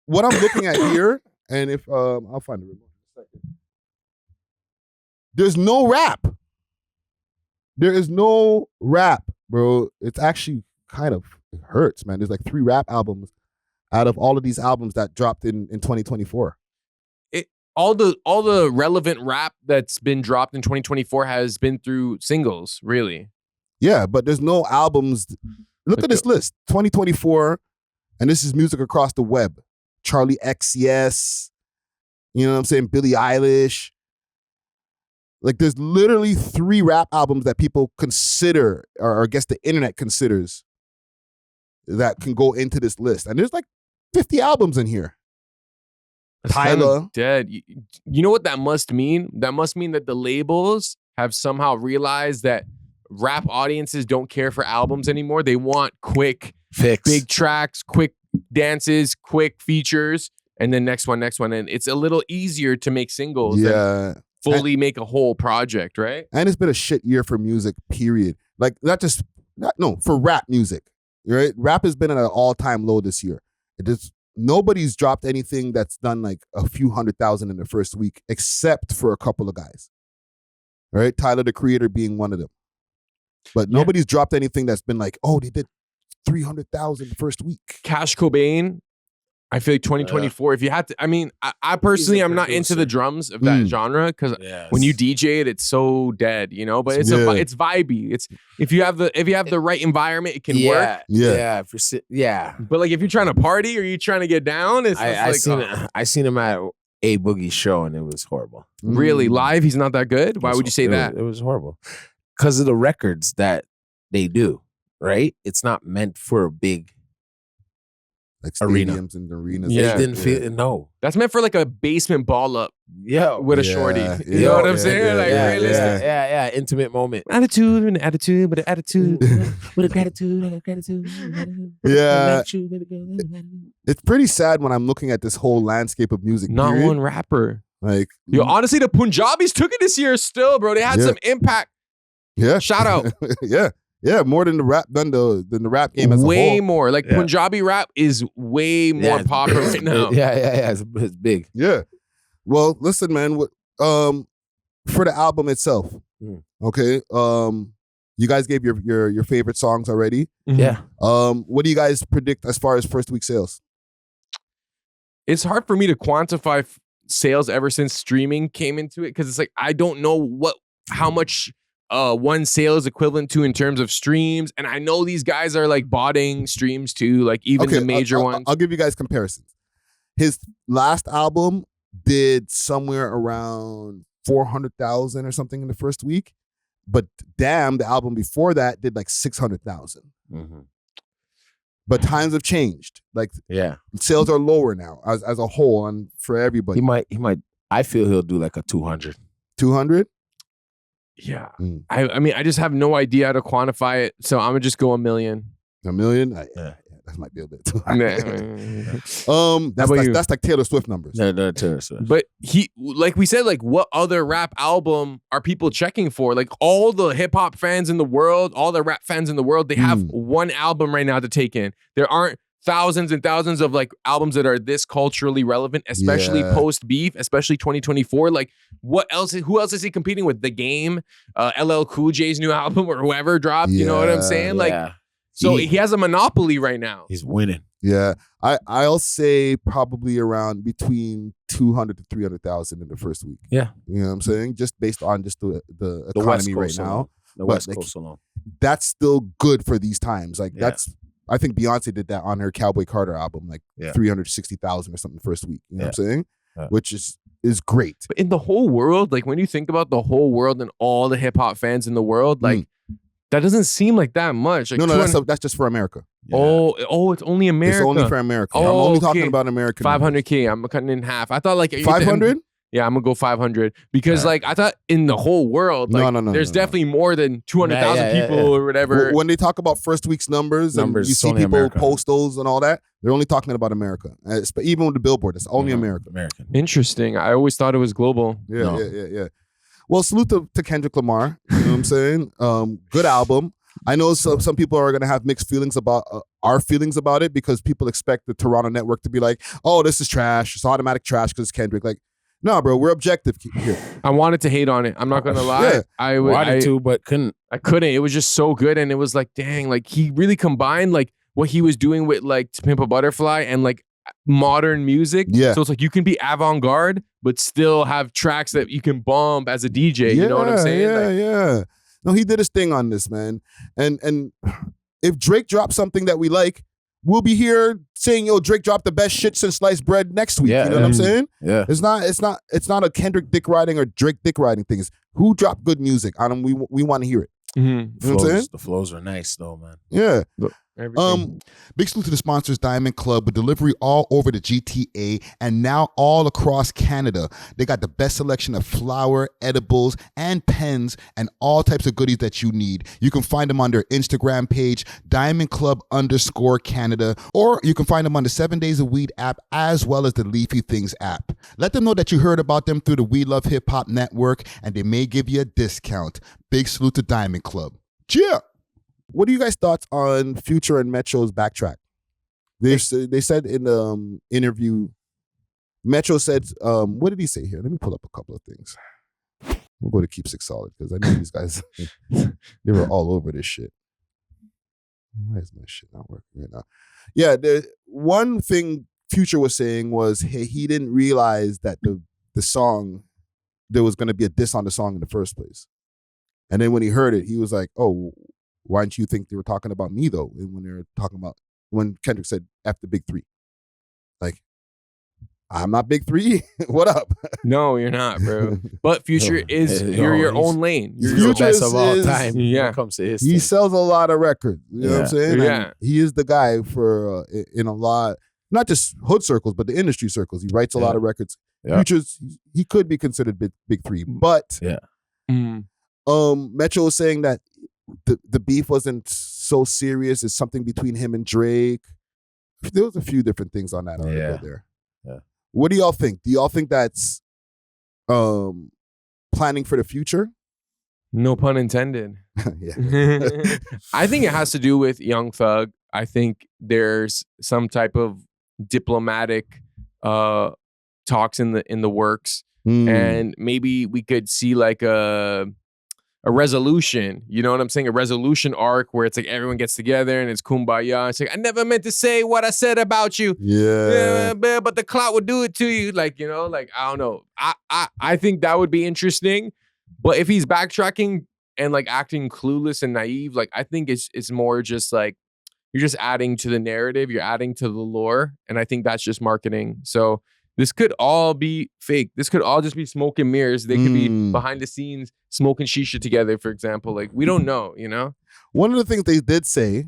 What I'm looking at here, and if I'll find the remote in a second. There's no rap. There is no rap, bro. It's actually kind of it hurts, man. There's like 3 rap albums out of all of these albums that dropped in 2024. All the relevant rap that's been dropped in 2024 has been through singles, really. Yeah, but there's no albums. Look at this list. 2024, and this is music across the web. Charlie XCS, you know what I'm saying? Billie Eilish. Like there's literally 3 rap albums that people consider, or I guess the internet considers, that can go into this list. And there's like 50 albums in here. That's Tyler. kind of dead. You know what that must mean? That must mean that the labels have somehow realized that rap audiences don't care for albums anymore. They want quick fix, big tracks, quick dances, quick features, and then next one. And it's a little easier to make singles than fully make a whole project, right? And it's been a shit year for music, period. Like for rap music, right? Rap has been at an all-time low this year. Nobody's dropped anything that's done like a few 100,000 in the first week, except for a couple of guys, right? Tyler, the Creator being one of them. But nobody's dropped anything that's been like, oh, they did 300,000 the first week. Cash Cobain, I feel like 2024. If you had to, I mean, I personally, I'm not into the drums of that genre because when you DJ it, it's so dead, you know. But it's it's vibey. It's if you have the right environment, it can work. But like if you're trying to party or you're trying to get down, it's I seen him at A Boogie's show and it was horrible. Really, live, he's not that good. Why would you say that? It was horrible because of the records that they do. Right, it's not meant for a big. Like stadiums and arenas. Yeah, didn't feel no. That's meant for like a basement ball up. Yeah, with a shorty. You know what I'm saying? Like realistic. Yeah. Intimate moment. Attitude, with an attitude, with a gratitude. Yeah. It's pretty sad when I'm looking at this whole landscape of music. Not one rapper. Like honestly, the Punjabis took it this year still, bro. They had some impact. Yeah. Shout out. Yeah, more than the rap than the rap game as a whole. Way more. Like Punjabi rap is way more popular right now. Yeah. It's big. Yeah. Well, listen, man. For the album itself, okay. You guys gave your favorite songs already. Yeah. What do you guys predict as far as first week sales? It's hard for me to quantify sales ever since streaming came into it because it's like I don't know how much. One sale is equivalent to in terms of streams. And I know these guys are like botting streams too, like even the major ones. I'll give you guys comparisons. His last album did somewhere around 400,000 or something in the first week. But damn, the album before that did like 600,000. But times have changed. Like, sales are lower now as a whole and for everybody. He might. I feel he'll do like a 200. 200? Yeah. I mean, I just have no idea how to quantify it, so I'm gonna just go $1 million. $1 million? Yeah. That might be a bit too high. That's like Taylor Swift numbers. No, Taylor Swift. But like we said, like what other rap album are people checking for? Like all the hip hop fans in the world, all the rap fans in the world, they have one album right now to take in. There aren't thousands and thousands of like albums that are this culturally relevant, especially post beef, especially 2024. Like what else? Who else is he competing with? The Game, LL Cool J's new album or whoever dropped. You know what I'm saying? Like. So he has a monopoly right now. He's winning. Yeah. I'll say probably around between 200 to 300,000 in the first week. Yeah. You know what I'm saying? Just based on just the economy right now. The West Coast alone. That's still good for these times. Like I think Beyonce did that on her Cowboy Carter album, like 360,000 or something the first week. You know what I'm saying? Yeah. Which is great. But in the whole world, like when you think about the whole world and all the hip hop fans in the world, like that doesn't seem like that much. Like no, that's just for America. Yeah. Oh, it's only America. It's only for America. I'm only talking about America. 500K. I'm cutting it in half. I thought like 500. Yeah, I'm gonna go 500 because like I thought in the whole world, like there's definitely more than 200,000 people or whatever. When they talk about first week's numbers and you see people post those and all that, they're only talking about America. Even with the Billboard, it's only America. Interesting. I always thought it was global. Yeah. Well, salute to Kendrick Lamar. You know what I'm saying? Good album. I know some people are going to have mixed feelings about our feelings about it because people expect the Toronto network to be like, oh, this is trash. It's automatic trash because it's Kendrick. Like, no, bro, we're objective here. I wanted to hate on it. I'm not going to lie. I wanted to, but couldn't. I couldn't. It was just so good. And it was like, dang, like he really combined like what he was doing with like To Pimp a Butterfly and like modern music. Yeah. So it's like you can be avant-garde, but still have tracks that you can bump as a DJ. You know what I'm saying? Yeah. No, he did his thing on this, man. And if Drake drops something that we like, we'll be here saying, yo, Drake dropped the best shit since sliced bread next week. You know what I'm saying? Yeah. It's not a Kendrick dick riding or Drake dick riding thing. It's who dropped good music. We want to hear it. Mm-hmm. You know what I'm saying? The flows are nice though, man. Yeah. Everything. Big salute to the sponsors, Diamond Club, with delivery all over the GTA and now all across Canada. They got the best selection of flour, edibles, and pens, and all types of goodies that you need. You can find them on their Instagram page, DiamondClub_Canada, or you can find them on the 7 Days of Weed app as well as the Leafy Things app. Let them know that you heard about them through the We Love Hip Hop Network, and they may give you a discount. Big salute to Diamond Club. Cheer! What are you guys' thoughts on Future and Metro's backtrack? They said in the interview, Metro said, what did he say here? Let me pull up a couple of things. We'll go to Keep Six Solid because I know these guys, they were all over this shit. Why is my shit not working right now? Yeah, the one thing Future was saying was he didn't realize that the song, there was going to be a diss on the song in the first place. And then when he heard it, he was like, oh, why didn't you think they were talking about me though? And when they were talking about, when Kendrick said F the big three, like, I'm not big three. What up? No, you're not, bro. But Future you're your own lane. You're the best of all time. Yeah. When it comes to his he sells a lot of records. You know what I'm saying? Yeah. And he is the guy for in a lot, not just hood circles, but the industry circles. He writes a lot of records. Future's, he could be considered big three, but Metro was saying that the beef wasn't so serious. It's something between him and Drake. There was a few different things on that article there. Yeah. What do y'all think? Do y'all think that's planning for the future? No pun intended. Yeah. I think it has to do with Young Thug. I think there's some type of diplomatic talks in the works, and maybe we could see like a resolution, you know what I'm saying? A resolution arc where it's like everyone gets together and it's kumbaya. It's like, I never meant to say what I said about you. Yeah. But the clout would do it to you. Like, you know, like, I don't know. I think that would be interesting. But if he's backtracking and like acting clueless and naive, like I think it's more just like, you're just adding to the narrative. You're adding to the lore. And I think that's just marketing. So this could all be fake. This could all just be smoke and mirrors. They could be behind the scenes smoking shisha together, for example. Like, we don't know, you know? One of the things they did say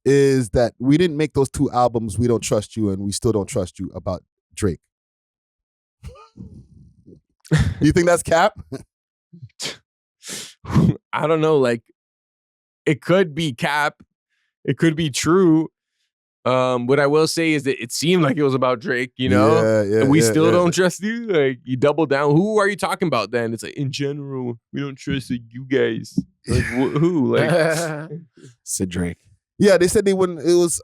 is that we didn't make those 2 albums, We Don't Trust You and We Still Don't Trust You, about Drake. Do you think that's cap? I don't know. Like, it could be cap. It could be true. What I will say is that it seemed like it was about Drake, you know? We still don't trust you. Like, you double down. Who are you talking about then? It's like, in general, we don't trust you guys. Like, who? Like, said Drake. Yeah, they said they wouldn't. It was.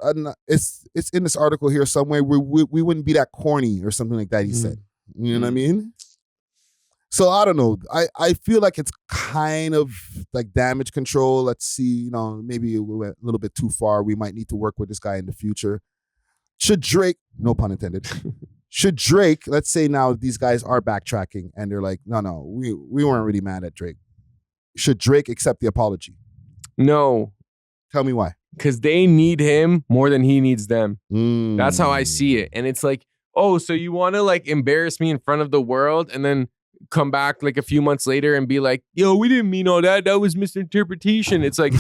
It's in this article here somewhere. We wouldn't be that corny or something like that. He said. You know what I mean? So I don't know. I feel like it's kind of like damage control. Let's see. You know, maybe we went a little bit too far. We might need to work with this guy in the future. Should Drake? No pun intended. Should Drake? Let's say now these guys are backtracking and they're like, no, we weren't really mad at Drake. Should Drake accept the apology? No. Tell me why. Because they need him more than he needs them. That's how I see it. And it's like, oh, so you want to like embarrass me in front of the world and then come back like a few months later and be like, yo, we didn't mean all that. That was misinterpretation. It's like,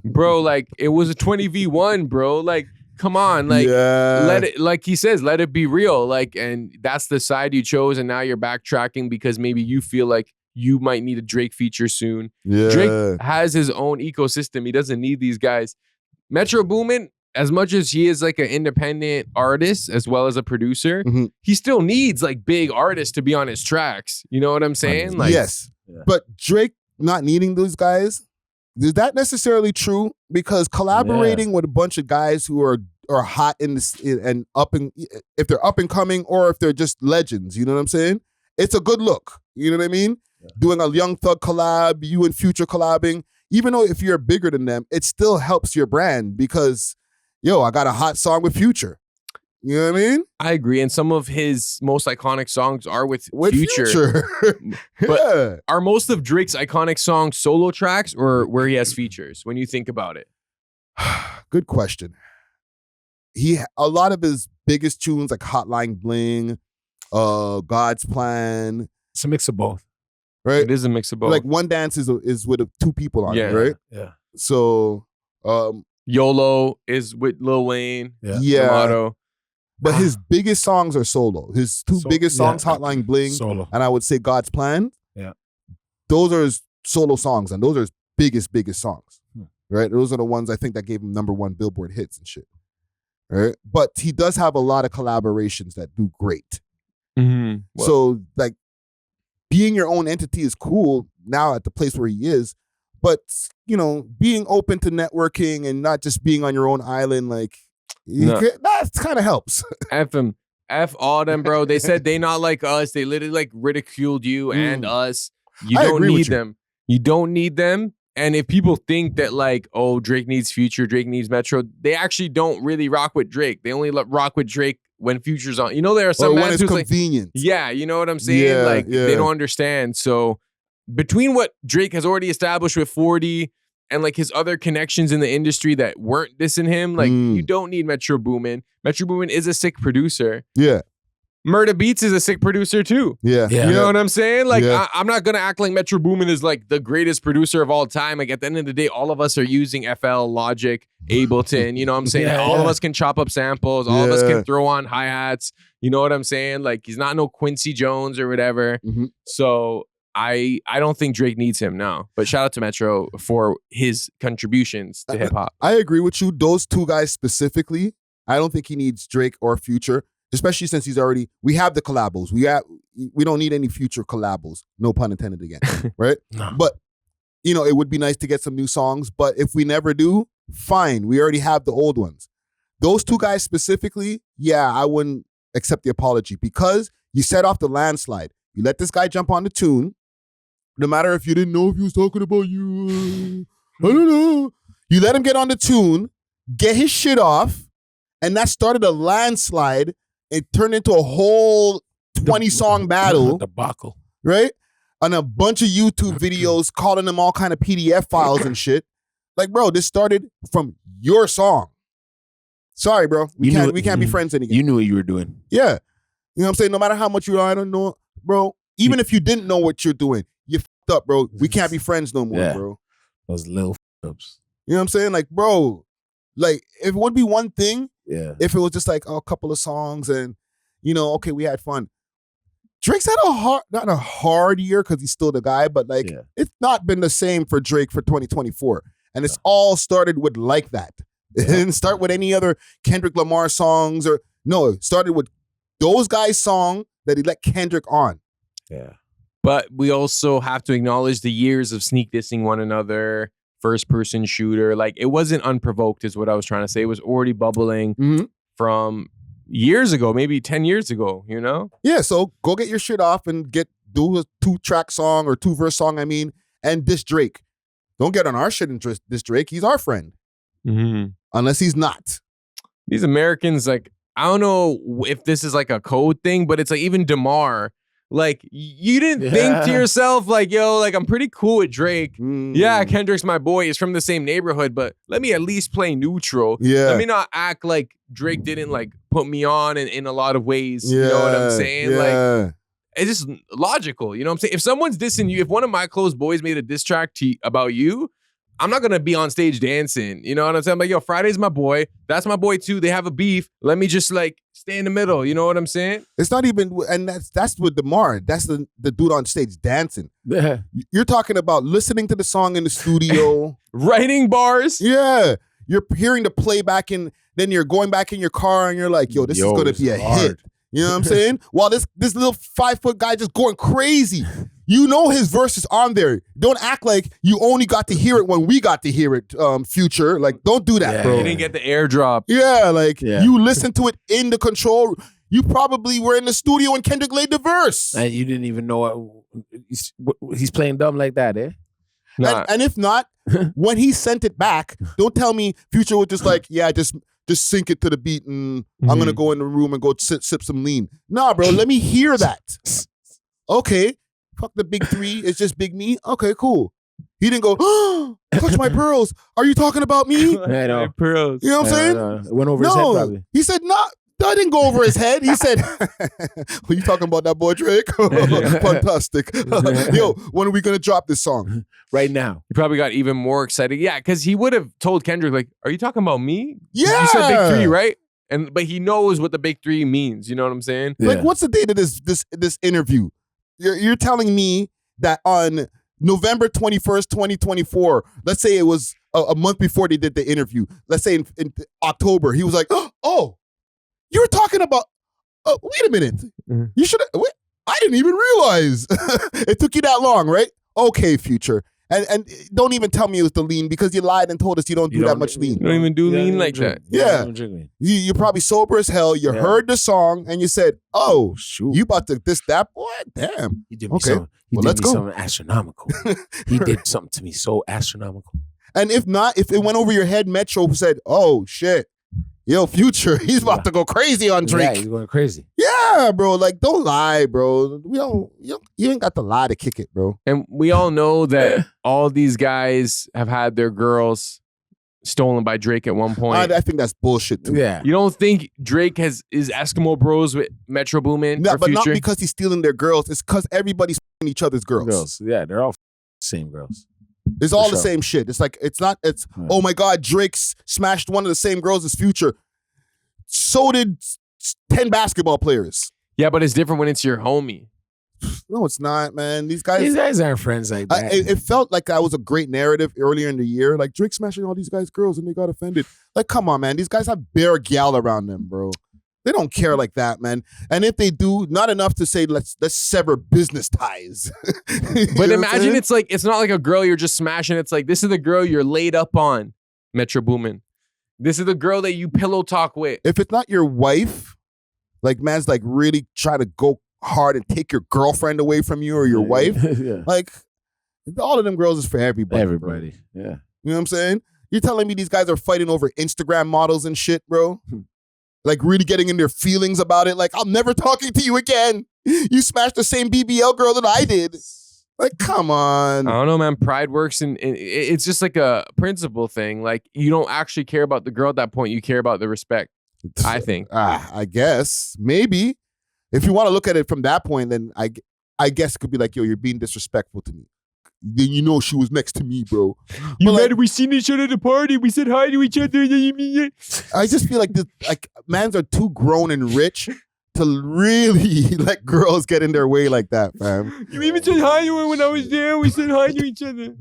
bro, like it was a 20v1, bro. Like, come on. Like, let it, like he says, let it be real. Like, and that's the side you chose. And now you're backtracking because maybe you feel like you might need a Drake feature soon. Yeah. Drake has his own ecosystem. He doesn't need these guys. Metro Boomin, as much as he is like an independent artist as well as a producer, he still needs like big artists to be on his tracks. You know what I'm saying? Like, yes. Yeah. But Drake not needing those guys, is that necessarily true? Because collaborating with a bunch of guys who are hot in this and if they're up and coming or if they're just legends, you know what I'm saying? It's a good look. You know what I mean? Yeah. Doing a Young Thug collab, you and Future collabing, even though if you're bigger than them, it still helps your brand because, yo, I got a hot song with Future. You know what I mean? I agree. And some of his most iconic songs are with Future. But are most of Drake's iconic songs solo tracks or where he has features when you think about it? Good question. A lot of his biggest tunes like Hotline Bling, God's Plan. It's a mix of both. Right? It is a mix of both. Like One Dance is with 2 people on it, right? Yeah. So YOLO is with Lil Wayne. Yeah. But his biggest songs are solo. His 2 biggest songs, Hotline Bling, solo. And I would say God's Plan. Yeah. Those are his solo songs, and those are his biggest songs. Right? Those are the ones I think that gave him #1 Billboard hits and shit. Right? But he does have a lot of collaborations that do great. Well, so like being your own entity is cool now at the place where he is, but you know, being open to networking and not just being on your own island, like that kind of helps. F him. F all them, bro. They said they not like us. They literally like ridiculed you and us. You don't need them. You don't need them. And if people think that like, oh, Drake needs Future, Drake needs Metro, they actually don't really rock with Drake. They only rock with Drake when Future's on. You know, there are some when mans it's who's convenient. like, yeah, you know what I'm saying? They don't understand. So between what Drake has already established with 40 and like his other connections in the industry that weren't dissing him, like you don't need Metro Boomin. Metro Boomin is a sick producer. Yeah. Murda Beats is a sick producer too. Yeah. You know what I'm saying? Like, I'm not going to act like Metro Boomin is like the greatest producer of all time. Like at the end of the day, all of us are using FL, Logic, Ableton. You know what I'm saying? All of us can chop up samples. All of us can throw on hi-hats. You know what I'm saying? Like he's not no Quincy Jones or whatever. So I don't think Drake needs him now. But shout out to Metro for his contributions to hip hop. I agree with you. Those 2 guys specifically, I don't think he needs Drake or Future. Especially since we have the collabos. We don't need any future collabos. No pun intended again, right? No. But, you know, it would be nice to get some new songs. But if we never do, fine. We already have the old ones. Those 2 guys specifically, I wouldn't accept the apology because you set off the landslide. You let this guy jump on the tune. No matter if you didn't know if he was talking about you. I don't know. You let him get on the tune, get his shit off, and that started a landslide. It turned into a whole 20-song battle. Debacle. Right? And a bunch of YouTube videos calling them all kind of PDF files and shit. Like, bro, this started from your song. Sorry, bro. We can't be friends anymore. You knew what you were doing. Yeah. You know what I'm saying? No matter how much I don't know, bro. Even if you didn't know what you're doing, you fucked up, bro. We can't be friends no more, bro. Those little ups. You know what I'm saying? Like, bro, Like, it would be one thing if it was just like a couple of songs and, okay, we had fun. Drake's had not a hard year because he's still the guy, but like it's not been the same for Drake for 2024. And it's all started with Like That. It didn't start with any other Kendrick Lamar songs it started with those guys' song that he let Kendrick on. Yeah. But we also have to acknowledge the years of sneak dissing one another, first person shooter. Like it wasn't unprovoked is what I was trying to say. It was already bubbling from years ago, maybe 10 years ago, Yeah, so go get your shit off and do a 2-track song or 2-verse song, and diss Drake. Don't get on our shit and diss Drake. He's our friend. Unless he's not. These Americans, like, I don't know if this is like a code thing, but it's like even DeMar, like you didn't think to yourself like, yo, like I'm pretty cool with Drake. Yeah, Kendrick's my boy. He's from the same neighborhood, but let me at least play neutral. Yeah. Let me not act like Drake didn't like put me on in a lot of ways. You know what I'm saying? Like it's just logical. You know what I'm saying? If someone's dissing you, if one of my close boys made a diss track about you, I'm not going to be on stage dancing. You know what I'm saying? I'm like, yo, Friday's my boy. That's my boy too. They have a beef. Let me just like stay in the middle. You know what I'm saying? It's not even, and that's with DeMar. That's the dude on stage dancing. You're talking about listening to the song in the studio. Writing bars. Yeah. You're hearing the playback and then you're going back in your car and you're like, yo, this is going to be a hit. You know what I'm saying? While this little 5-foot guy just going crazy. You know his verse is on there. Don't act like you only got to hear it when we got to hear it, Future. Like, don't do that, bro. You didn't get the airdrop. Yeah, like, you listened to it in the control. You probably were in the studio when Kendrick laid the verse. And you didn't even know he's playing dumb like that, eh? Nah. And if not, when he sent it back, don't tell me Future was just like, yeah, just sync it to the beat and I'm going to go in the room and go sip some lean. Nah, bro, let me hear that. Okay. Fuck the big 3. It's just big me. Okay, cool. He didn't go, clutch my pearls. Are you talking about me? My pearls. You know what I'm saying? It went over his head probably. He said, nah, that didn't go over his head. He said, were you talking about that boy Drake? Fantastic. Yo, when are we going to drop this song? Right now. He probably got even more excited. Yeah, because he would have told Kendrick, like, are you talking about me? Yeah. You said big 3, right? But he knows what the big 3 means. You know what I'm saying? Yeah. Like, what's the date of this interview? You're telling me that on November 21st, 2024, let's say it was a month before they did the interview, let's say in October, he was like, oh, you were talking about, wait a minute. You should have, I didn't even realize. It took you that long, right? Okay, Future. And don't even tell me it was the lean because you lied and told us you don't do that much lean. You don't even do lean like that. Yeah. You're probably sober as hell. You heard the song and you said, oh, shoot, you about to this, that? Boy, damn. He did me something. He did me something astronomical. He did something to me so astronomical. And if not, if it went over your head, Metro said, oh, shit. Yo, Future, he's about to go crazy on Drake. Yeah, he's going crazy. Yeah, bro. Like, don't lie, bro. You ain't got to lie to kick it, bro. And we all know that all these guys have had their girls stolen by Drake at one point. I think that's bullshit, too. Yeah. You don't think Drake is Eskimo Bros with Metro Boomin? No, but Future? not because he's stealing their girls. It's because everybody's each other's girls. Yeah, they're all same girls. It's all the same shit. It's like, oh my God, Drake's smashed one of the same girls as Future. So did 10 basketball players. Yeah, but it's different when it's your homie. No, it's not, man. These guys aren't friends like that. It felt like that was a great narrative earlier in the year. Like Drake smashing all these guys' girls and they got offended. Like, come on, man. These guys have bare gal around them, bro. They don't care like that, man. And if they do, not enough to say let's sever business ties. But imagine it's not like a girl you're just smashing. It's like this is the girl you're laid up on, Metro Boomin. This is the girl that you pillow talk with. If it's not your wife, like man's like really try to go hard and take your girlfriend away from you or your wife. Like all of them girls is for everybody. Everybody. Bro. Yeah. You know what I'm saying? You're telling me these guys are fighting over Instagram models and shit, bro? Like really getting in their feelings about it. Like, I'm never talking to you again. You smashed the same BBL girl that I did. Like, come on. I don't know, man. Pride works and it's just like a principle thing. Like, you don't actually care about the girl at that point. You care about the respect, I think. I guess. Maybe. If you want to look at it from that point, then I guess it could be like, yo, you're being disrespectful to me. then you know she was next to me, bro. You But, mad? We seen each other at the party. We said hi to each other. I just feel like mans are too grown and rich to really let girls get in their way like that, fam. You even said hi to her when I was there. We said hi to each other.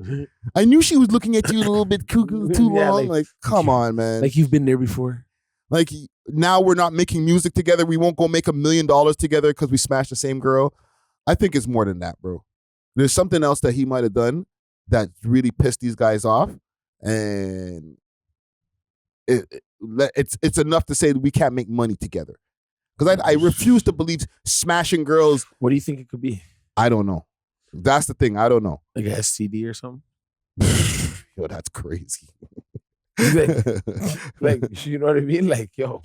I knew she was looking at you a little bit too long. Like, come on, man. Like you've been there before. Like, now we're not making music together. We won't go make $1 million together because we smashed the same girl. I think it's more than that, bro. There's something else that he might have done that really pissed these guys off, and it's enough to say that we can't make money together. Because I refuse to believe smashing girls. What do you think it could be? I don't know. That's the thing. I don't know. Like a STD or something? Yo, that's crazy. like, you know what I mean? Like, yo.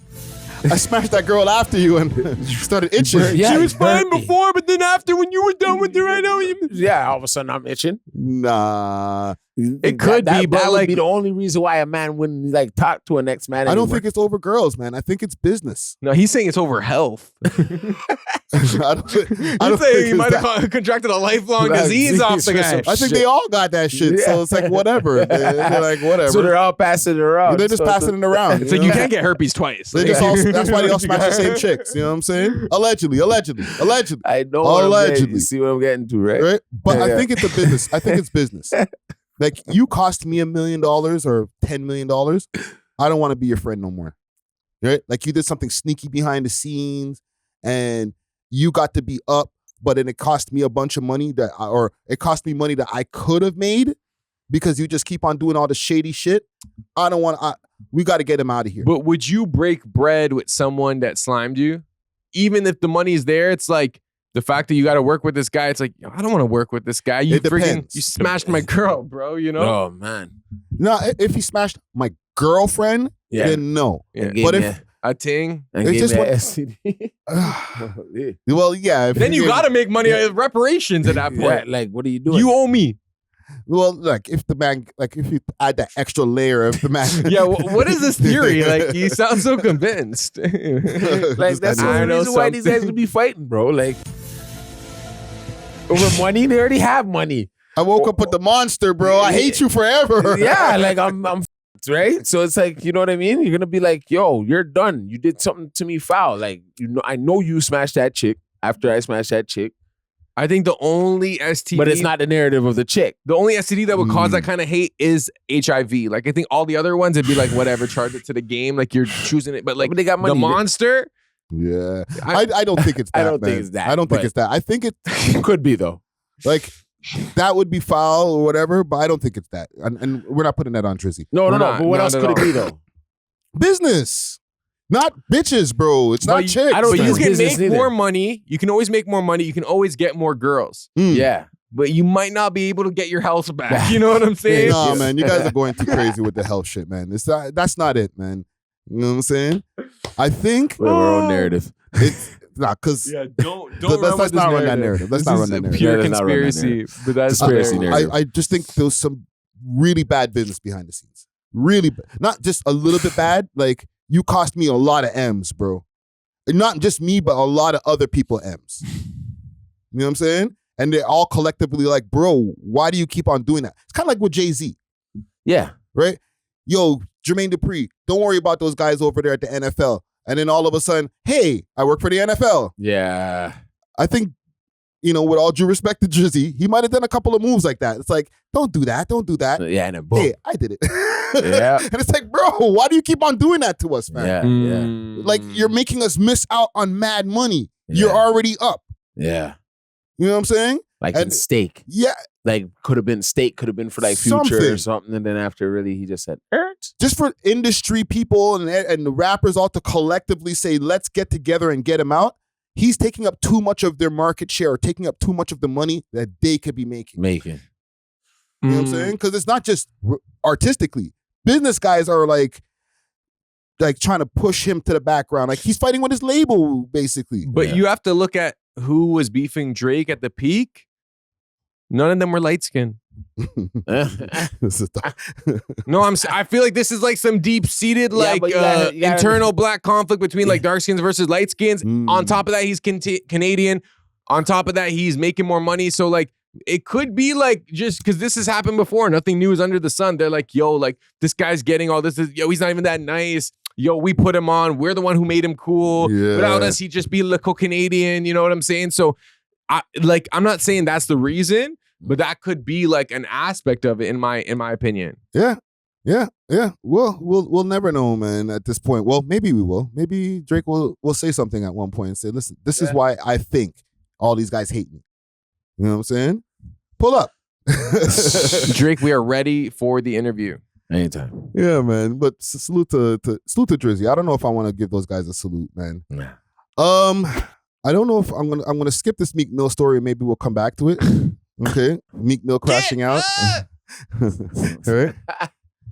I smashed that girl after you and started itching. Yeah, she was fine before, but then after, when you were done with her, I know you. Yeah, all of a sudden I'm itching. Nah. It could be, but that would like be the only reason why a man wouldn't like talk to a next man I anymore. don't think it's over girls, man. I think it's business. No, he's saying it's over health. I don't He's saying he might have contracted a lifelong disease off the guy. I think they all got that shit, so it's like whatever. They're like whatever. So they're all passing it around. They're just passing it around. It's like you can't get herpes twice. They just all, that's why they all smash the same chicks. You know what I'm saying? Allegedly. I know. Allegedly. You see what I'm getting to, right? But I think it's a business. I think it's business. Like, you cost me $1 million or $10 million. I don't want to be your friend no more. Right? Like, you did something sneaky behind the scenes and you got to be up, but then it cost me a bunch of money it cost me money that I could have made because you just keep on doing all the shady shit. I don't want we got to get him out of here. But would you break bread with someone that slimed you? Even if the money's there, it's like, the fact that you got to work with this guy, it's like, I don't want to work with this guy. You smashed my girl, bro, you know? Oh, man. No, if he smashed my girlfriend, then no. Yeah. But if a ting, it's just what STD. Well, yeah. Then you got to make money out of reparations at that point. Yeah, like, what are you doing? You owe me. Well, like, if you add that extra layer of the man. Yeah, what is this theory? Like, you sound so convinced. Like, that's the only reason why these guys would be fighting, bro. Like, over money, they already have money. I woke up with the monster, bro. I hate you forever. Yeah, like, I'm right? So it's like, you know what I mean? You're going to be like, yo, you're done. You did something to me foul. Like, you know, I know you smashed that chick after I smashed that chick. I think the only STD... But it's not the narrative of the chick. The only STD that would cause that kind of hate is HIV. Like, I think all the other ones, it'd be like, whatever, charge it to the game. Like, you're choosing it. But like, they got money. The monster... Yeah. I don't think it's that, I don't think it's that. I don't think it's that. I think it could be, though. Like, that would be foul or whatever, but I don't think it's that. And we're not putting that on Drizzy. No. But what else could it be, though? Business. Not bitches, bro. It's not chicks. But you can make more money. You can always make more money. You can always get more girls. Yeah. But you might not be able to get your health back. You know what I'm saying? No, man. You guys are going too crazy with the health shit, man. That's not it, man. You know what I'm saying? I think our own narrative. It's not because let's not run that narrative. Let's not run that narrative. Pure conspiracy, but that's conspiracy narrative. I just think there was some really bad business behind the scenes. Really bad. Not just a little bit bad. Like, you cost me a lot of M's, bro. And not just me, but a lot of other people M's. You know what I'm saying? And they're all collectively like, bro, why do you keep on doing that? It's kind of like with Jay-Z. Yeah. Right? Yo, Jermaine Dupri, don't worry about those guys over there at the NFL. And then all of a sudden, hey, I work for the NFL. Yeah. I think, you know, with all due respect to Drizzy, he might have done a couple of moves like that. It's like, don't do that. Don't do that. Yeah, and then boom. Hey, I did it. Yeah. And it's like, bro, why do you keep on doing that to us, man? Yeah. Like, you're making us miss out on mad money. Yeah. You're already up. Yeah. You know what I'm saying? Like, in steak. Yeah. Like, could have been steak, could have been for like Future or something. And then after, really, he just said, just for industry people and the rappers all to collectively say, let's get together and get him out. He's taking up too much of their market share or taking up too much of the money that they could be making. You know what I'm saying? Because it's not just artistically. Business guys are like trying to push him to the background. Like, he's fighting with his label, basically. But you have to look at who was beefing Drake at the peak. None of them were light skinned. No, I feel like this is like some deep seated internal black conflict between like dark skins versus light skins. On top of that, he's Canadian. On top of that, he's making more money. So like, it could be like just because this has happened before. Nothing new is under the sun. They're like, yo, like this guy's getting all this. Yo, he's not even that nice. Yo, we put him on. We're the one who made him cool. Without us, he'd just be a little Canadian. You know what I'm saying? So, I'm not saying that's the reason, but that could be like an aspect of it in my opinion. Yeah. We'll never know, man. At this point, well, maybe we will. Maybe Drake will say something at one point and say, "Listen, this is why I think all these guys hate me." You know what I'm saying? Pull up, Drake. We are ready for the interview. Anytime. Yeah, man. But salute to Drizzy. I don't know if I want to give those guys a salute, man. Nah. I don't know if I'm gonna skip this Meek Mill story. Maybe we'll come back to it. Okay, Meek Mill crashing out. All right.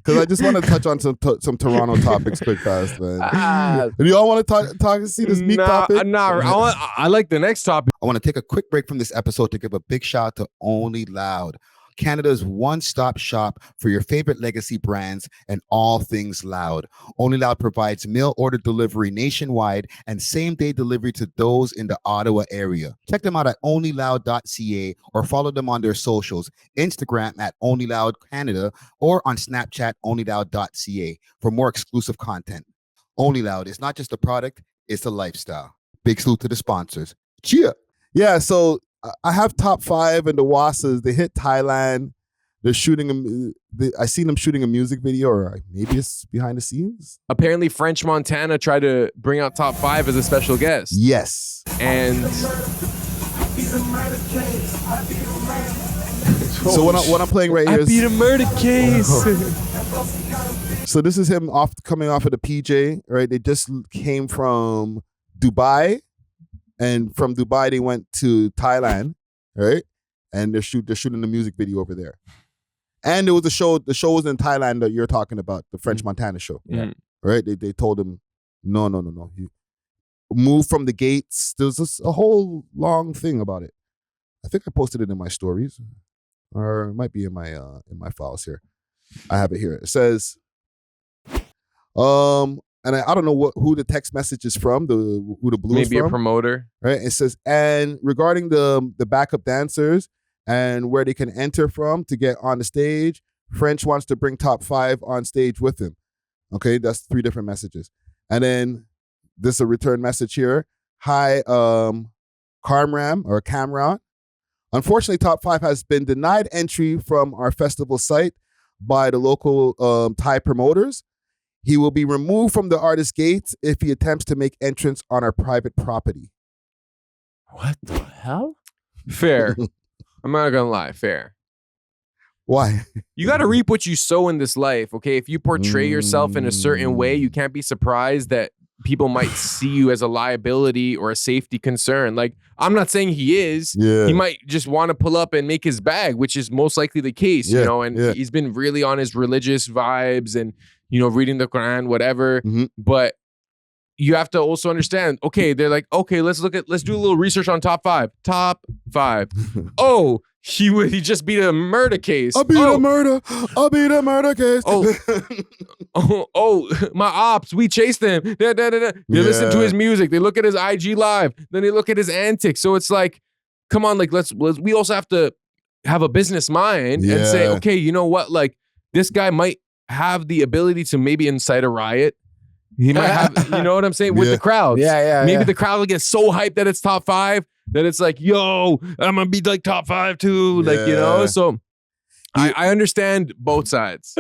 Because I just want to touch on some Toronto topics quick fast, man. Do y'all want to see this Meek topic? I like the next topic. I want to take a quick break from this episode to give a big shout out to Only Loud, Canada's one-stop shop for your favorite legacy brands and all things loud. Only Loud provides mail order delivery nationwide and same-day delivery to those in the Ottawa area. Check them out at onlyloud.ca or follow them on their socials, Instagram at onlyloudcanada or on Snapchat onlyloud.ca for more exclusive content. Only Loud is not just a product, it's a lifestyle. Big salute to the sponsors. Cheer! Yeah, so I have Top5 and the Wassas. They hit Thailand. They're shooting I seen them shooting a music video, or maybe it's behind the scenes. Apparently, French Montana tried to bring out Top5 as a special guest. Yes. And so what I'm playing right here is I beat a murder case. So this is him coming off of the PJ, right? They just came from Dubai. And from Dubai, they went to Thailand, right? And they're shooting the music video over there. And there was a show. The show was in Thailand that you're talking about, the French Montana show. Yeah. Right? They told him, no. You move from the gates. There's a whole long thing about it. I think I posted it in my stories, or it might be in my files here. I have it here. It says, and I don't know who the text message is from, who the blue is from. Maybe a promoter. Right? It says, and regarding the backup dancers and where they can enter from to get on the stage, French wants to bring Top5 on stage with him. Okay, that's 3 different messages. And then this is a return message here. Hi, Camron. Unfortunately, Top5 has been denied entry from our festival site by the local Thai promoters. He will be removed from the artist's gates if he attempts to make entrance on our private property. What the hell? Fair. I'm not gonna lie, fair. Why? You got to reap what you sow in this life, okay? If you portray yourself in a certain way, you can't be surprised that people might see you as a liability or a safety concern. Like, I'm not saying he is. Yeah. He might just want to pull up and make his bag, which is most likely the case, you know, and he's been really on his religious vibes and, you know, reading the Quran, whatever. Mm-hmm. But you have to also understand, okay, they're like, okay, let's do a little research on Top5. Top5. Oh, he just beat a murder case. I beat a murder case. My ops, we chased them. They listen to his music. They look at his IG live. Then they look at his antics. So it's like, come on, like let's we also have to have a business mind and say, okay, you know what? Like, this guy might have the ability to maybe incite a riot. He might have, you know what I'm saying, with the crowds. Maybe the crowd will get so hyped that it's Top5 that it's like, yo, I'm gonna be like Top5 too, like, you know. So I understand both sides.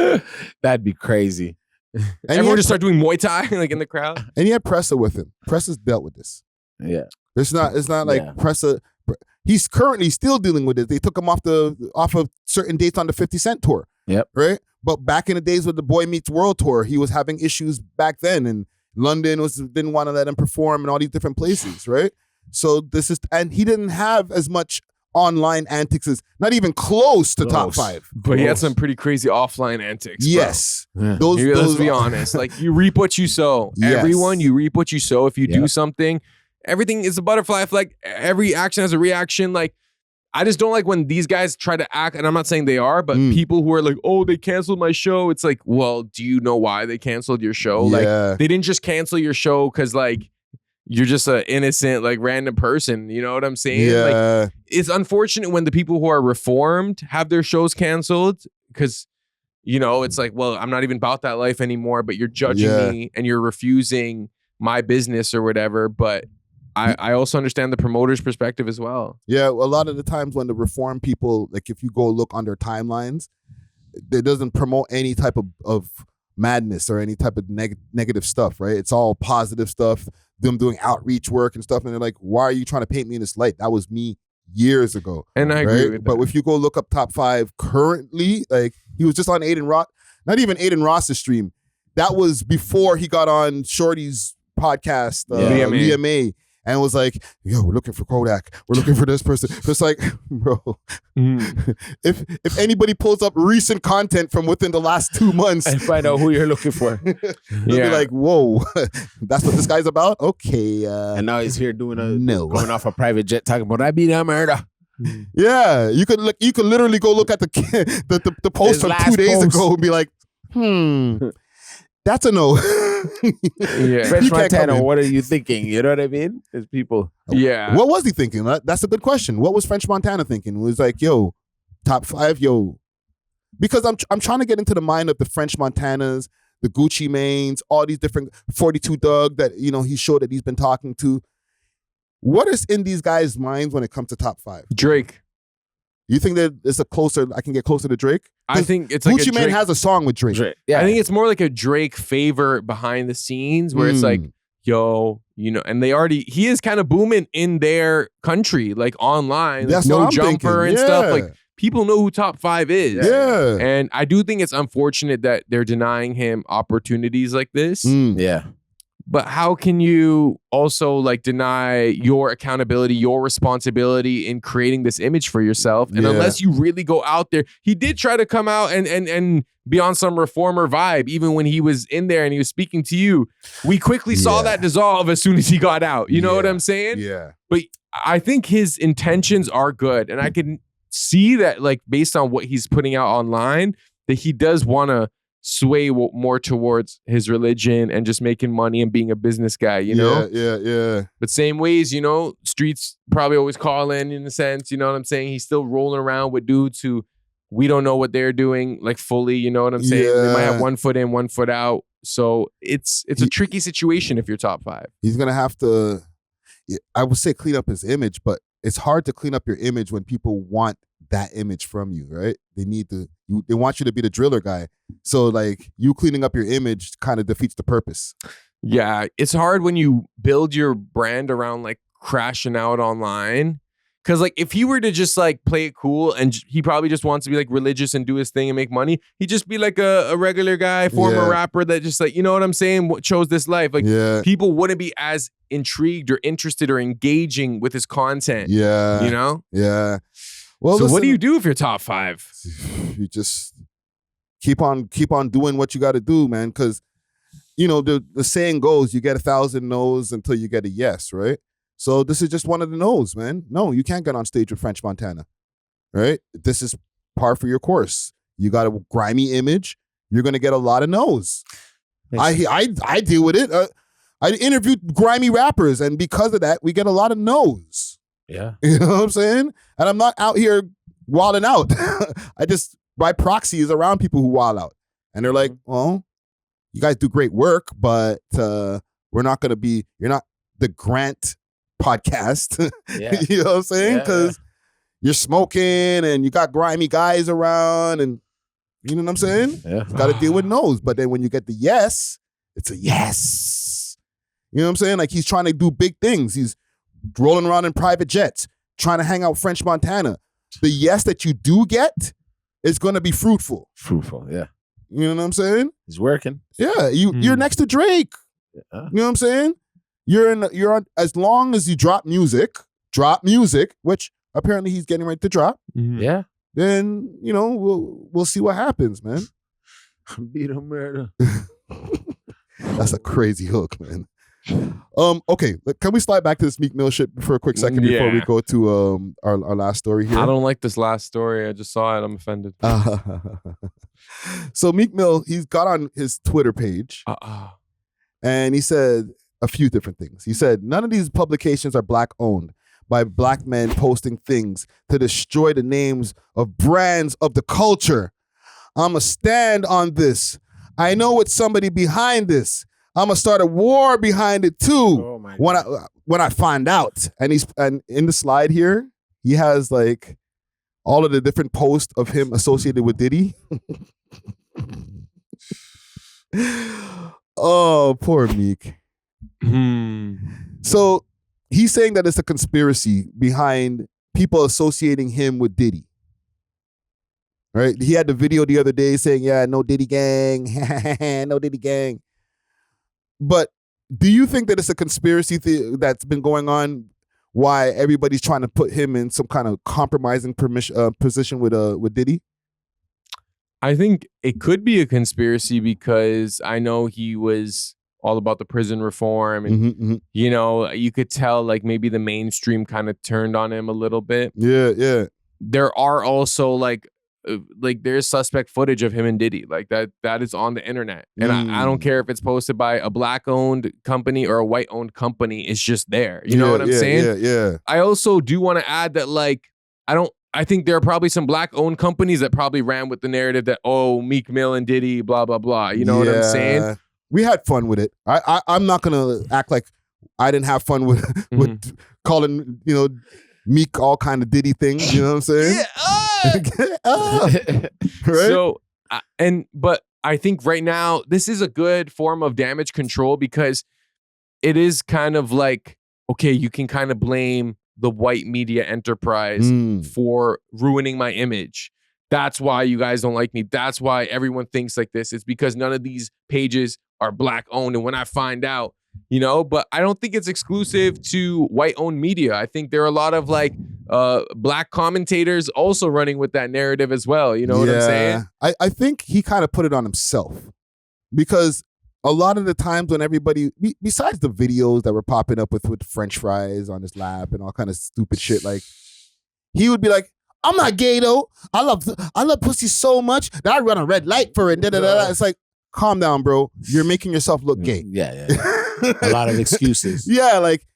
That'd be crazy. And everyone just start doing Muay Thai like in the crowd. And he had Pressa with him. Pressa's dealt with this. Yeah, it's not like Pressa. He's currently still dealing with it. They took him off of certain dates on the 50 Cent tour. Yep. Right. But back in the days with the Boy Meets World tour, he was having issues back then, and London didn't want to let him perform in all these different places, right? So and he didn't have as much online antics as, not even close to Top5. But he had some pretty crazy offline antics. Yes. Bro. Let's be honest. Like, you reap what you sow. Yes. Everyone, you reap what you sow. If you do something, everything is a butterfly effect. Every action has a reaction. Like, I just don't like when these guys try to act, and I'm not saying they are, but people who are like, oh, they canceled my show. It's like, well, do you know why they canceled your show? Like, they didn't just cancel your show because, like, you're just an innocent, like random person. You know what I'm saying? Yeah. Like, it's unfortunate when the people who are reformed have their shows canceled because, it's like, well, I'm not even about that life anymore, but you're judging me and you're refusing my business or whatever. But I also understand the promoter's perspective as well. Yeah, a lot of the times when the reform people, like if you go look on their timelines, it doesn't promote any type of madness or any type of negative stuff, right? It's all positive stuff, them doing outreach work and stuff. And they're like, why are you trying to paint me in this light? That was me years ago. And I agree with that. But if you go look up top 5 currently, like he was just on Aiden Ross, not even Aiden Ross's stream. That was before he got on Shorty's podcast, VMA. And was like, yo, we're looking for Kodak. We're looking for this person. It's like, bro, if anybody pulls up recent content from within the last 2 months and find out who you're looking for, they'll be like, whoa, that's what this guy's about? Okay. And now he's here doing going off a private jet talking about, I be that murder. Yeah, you could literally go look at the post from 2 days ago and be like, that's a no. French Montana, what are you thinking? You know what I mean? There's people. Yeah. What was he thinking? That's a good question. What was French Montana thinking? It was like, yo, top 5, yo. Because I'm trying to get into the mind of the French Montanas, the Gucci Manes, all these different 42 Doug that, he showed that he's been talking to. What is in these guys' minds when it comes to top 5? Drake. You think that I can get closer to Drake? I think it's like Gucci Mane has a song with Drake. Yeah. I think it's more like a Drake favor behind the scenes where it's like, yo, and he is kind of booming in their country, like online, like No Jumper and stuff. Like people know who top 5 is. Yeah. And I do think it's unfortunate that they're denying him opportunities like this. Yeah. But how can you also like deny your accountability, your responsibility in creating this image for yourself? And unless you really go out there, he did try to come out and be on some reformer vibe, even when he was in there and he was speaking to you. We quickly saw that dissolve as soon as he got out. You know what I'm saying? Yeah. But I think his intentions are good. And I can see that, like, based on what he's putting out online, that he does want to sway more towards his religion and just making money and being a business guy, Yeah. But same ways, streets probably always call in a sense, you know what I'm saying? He's still rolling around with dudes who we don't know what they're doing, like fully, you know what I'm saying? They might have 1 foot in, 1 foot out. So it's a tricky situation if you're top 5. He's going to have to, I would say clean up his image, but it's hard to clean up your image when people want that image from you, right? They want you to be the driller guy. So like you cleaning up your image kind of defeats the purpose. Yeah, it's hard when you build your brand around like crashing out online. Cause like if he were to just like play it cool and he probably just wants to be like religious and do his thing and make money, he'd just be like a regular guy, former rapper that just like, you know what I'm saying, chose this life. Like people wouldn't be as intrigued or interested or engaging with his content. Yeah. Yeah. Well, so what do you do if you're top 5? You just keep on doing what you got to do, man. Because the saying goes, you get 1,000 no's until you get a yes, right? So this is just one of the no's, man. No, you can't get on stage with French Montana, right? This is par for your course. You got a grimy image. You're gonna get a lot of no's. I deal with it. I interviewed grimy rappers, and because of that, we get a lot of no's. Yeah. You know what I'm saying? And I'm not out here wilding out. I just, by proxy, is around people who wild out. And they're like, well, you guys do great work, but you're not the Grant podcast. You know what I'm saying? Because you're smoking and you got grimy guys around and you know what I'm saying? Yeah. Got to deal with no's. But then when you get the yes, it's a yes. You know what I'm saying? Like he's trying to do big things. He's rolling around in private jets, trying to hang out French Montana. The yes that you do get is going to be fruitful. Yeah. You know what I'm saying? He's working. Yeah, you're next to Drake. You know what I'm saying? You're on, as long as you drop music, which apparently he's getting ready to drop. Yeah. Then, we'll see what happens, man. Beat him murder. That's a crazy hook, man. Okay, can we slide back to this Meek Mill shit for a quick second before we go to our last story here? I don't like this last story. I just saw it. I'm offended. So Meek Mill, he's got on his Twitter page and he said, a few different things. He said, none of these publications are black owned by black men posting things to destroy the names of brands of the culture. I'ma stand on this. I know it's somebody behind this. I'ma start a war behind it too. When I find out. And in the slide here, he has like all of the different posts of him associated with Diddy. Oh, poor Meek. So he's saying that it's a conspiracy behind people associating him with Diddy. Right? He had the video the other day saying, yeah, no Diddy gang. No Diddy gang. But do you think that it's a conspiracy that's been going on, why everybody's trying to put him in some kind of compromising position with Diddy? I think it could be a conspiracy because I know he was all about the prison reform and, you know, you could tell like maybe the mainstream kind of turned on him a little bit. Yeah. There are also like there's suspect footage of him and Diddy like that is on the internet. And I don't care if it's posted by a black owned company or a white owned company. It's just there. You know what I'm saying? Yeah. I also do want to add that like, I think there are probably some black owned companies that probably ran with the narrative that, oh, Meek Mill and Diddy, blah, blah, blah. You know what I'm saying? We had fun with it. I'm not going to act like I didn't have fun with calling, you know, Meek all kind of Diddy things. You know what I'm saying? Right? So, but I think right now, this is a good form of damage control because it is kind of like, okay, you can kind of blame the white media enterprise for ruining my image. That's why you guys don't like me. That's why everyone thinks like this. It's because none of these pages are black owned. And when I find out, you know, but I don't think it's exclusive to white owned media. I think there are a lot of like black commentators also running with that narrative as well. You know what I'm saying? I think he kind of put it on himself because a lot of the times when everybody, besides the videos that were popping up with French fries on his lap and all kind of stupid shit, like he would be like, I'm not gay though. I love pussy so much that I run a red light for it. It's like, calm down, bro. You're making yourself look gay. Yeah. A lot of excuses. Yeah, like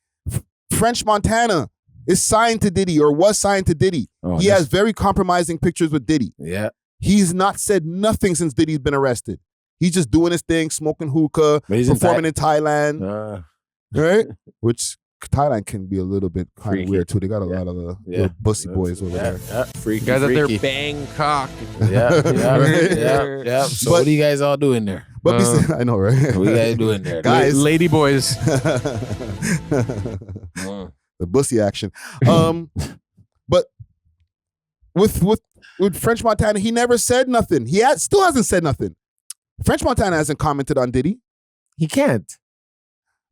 French Montana is signed to Diddy or was signed to Diddy. He has very compromising pictures with Diddy. Yeah. He's not said nothing since Diddy's been arrested. He's just doing his thing, smoking hookah, performing in Thailand, right? Which Thailand can be a little bit kind of weird too. They got a lot of the little bussy boys over there. Freaky, guys out there Bangkok. Yeah. So what do you guys all do in there? But I know, right? What do you guys do in there, guys? Lady boys. The bussy action. But with French Montana, he never said nothing. He still hasn't said nothing. French Montana hasn't commented on Diddy. He can't.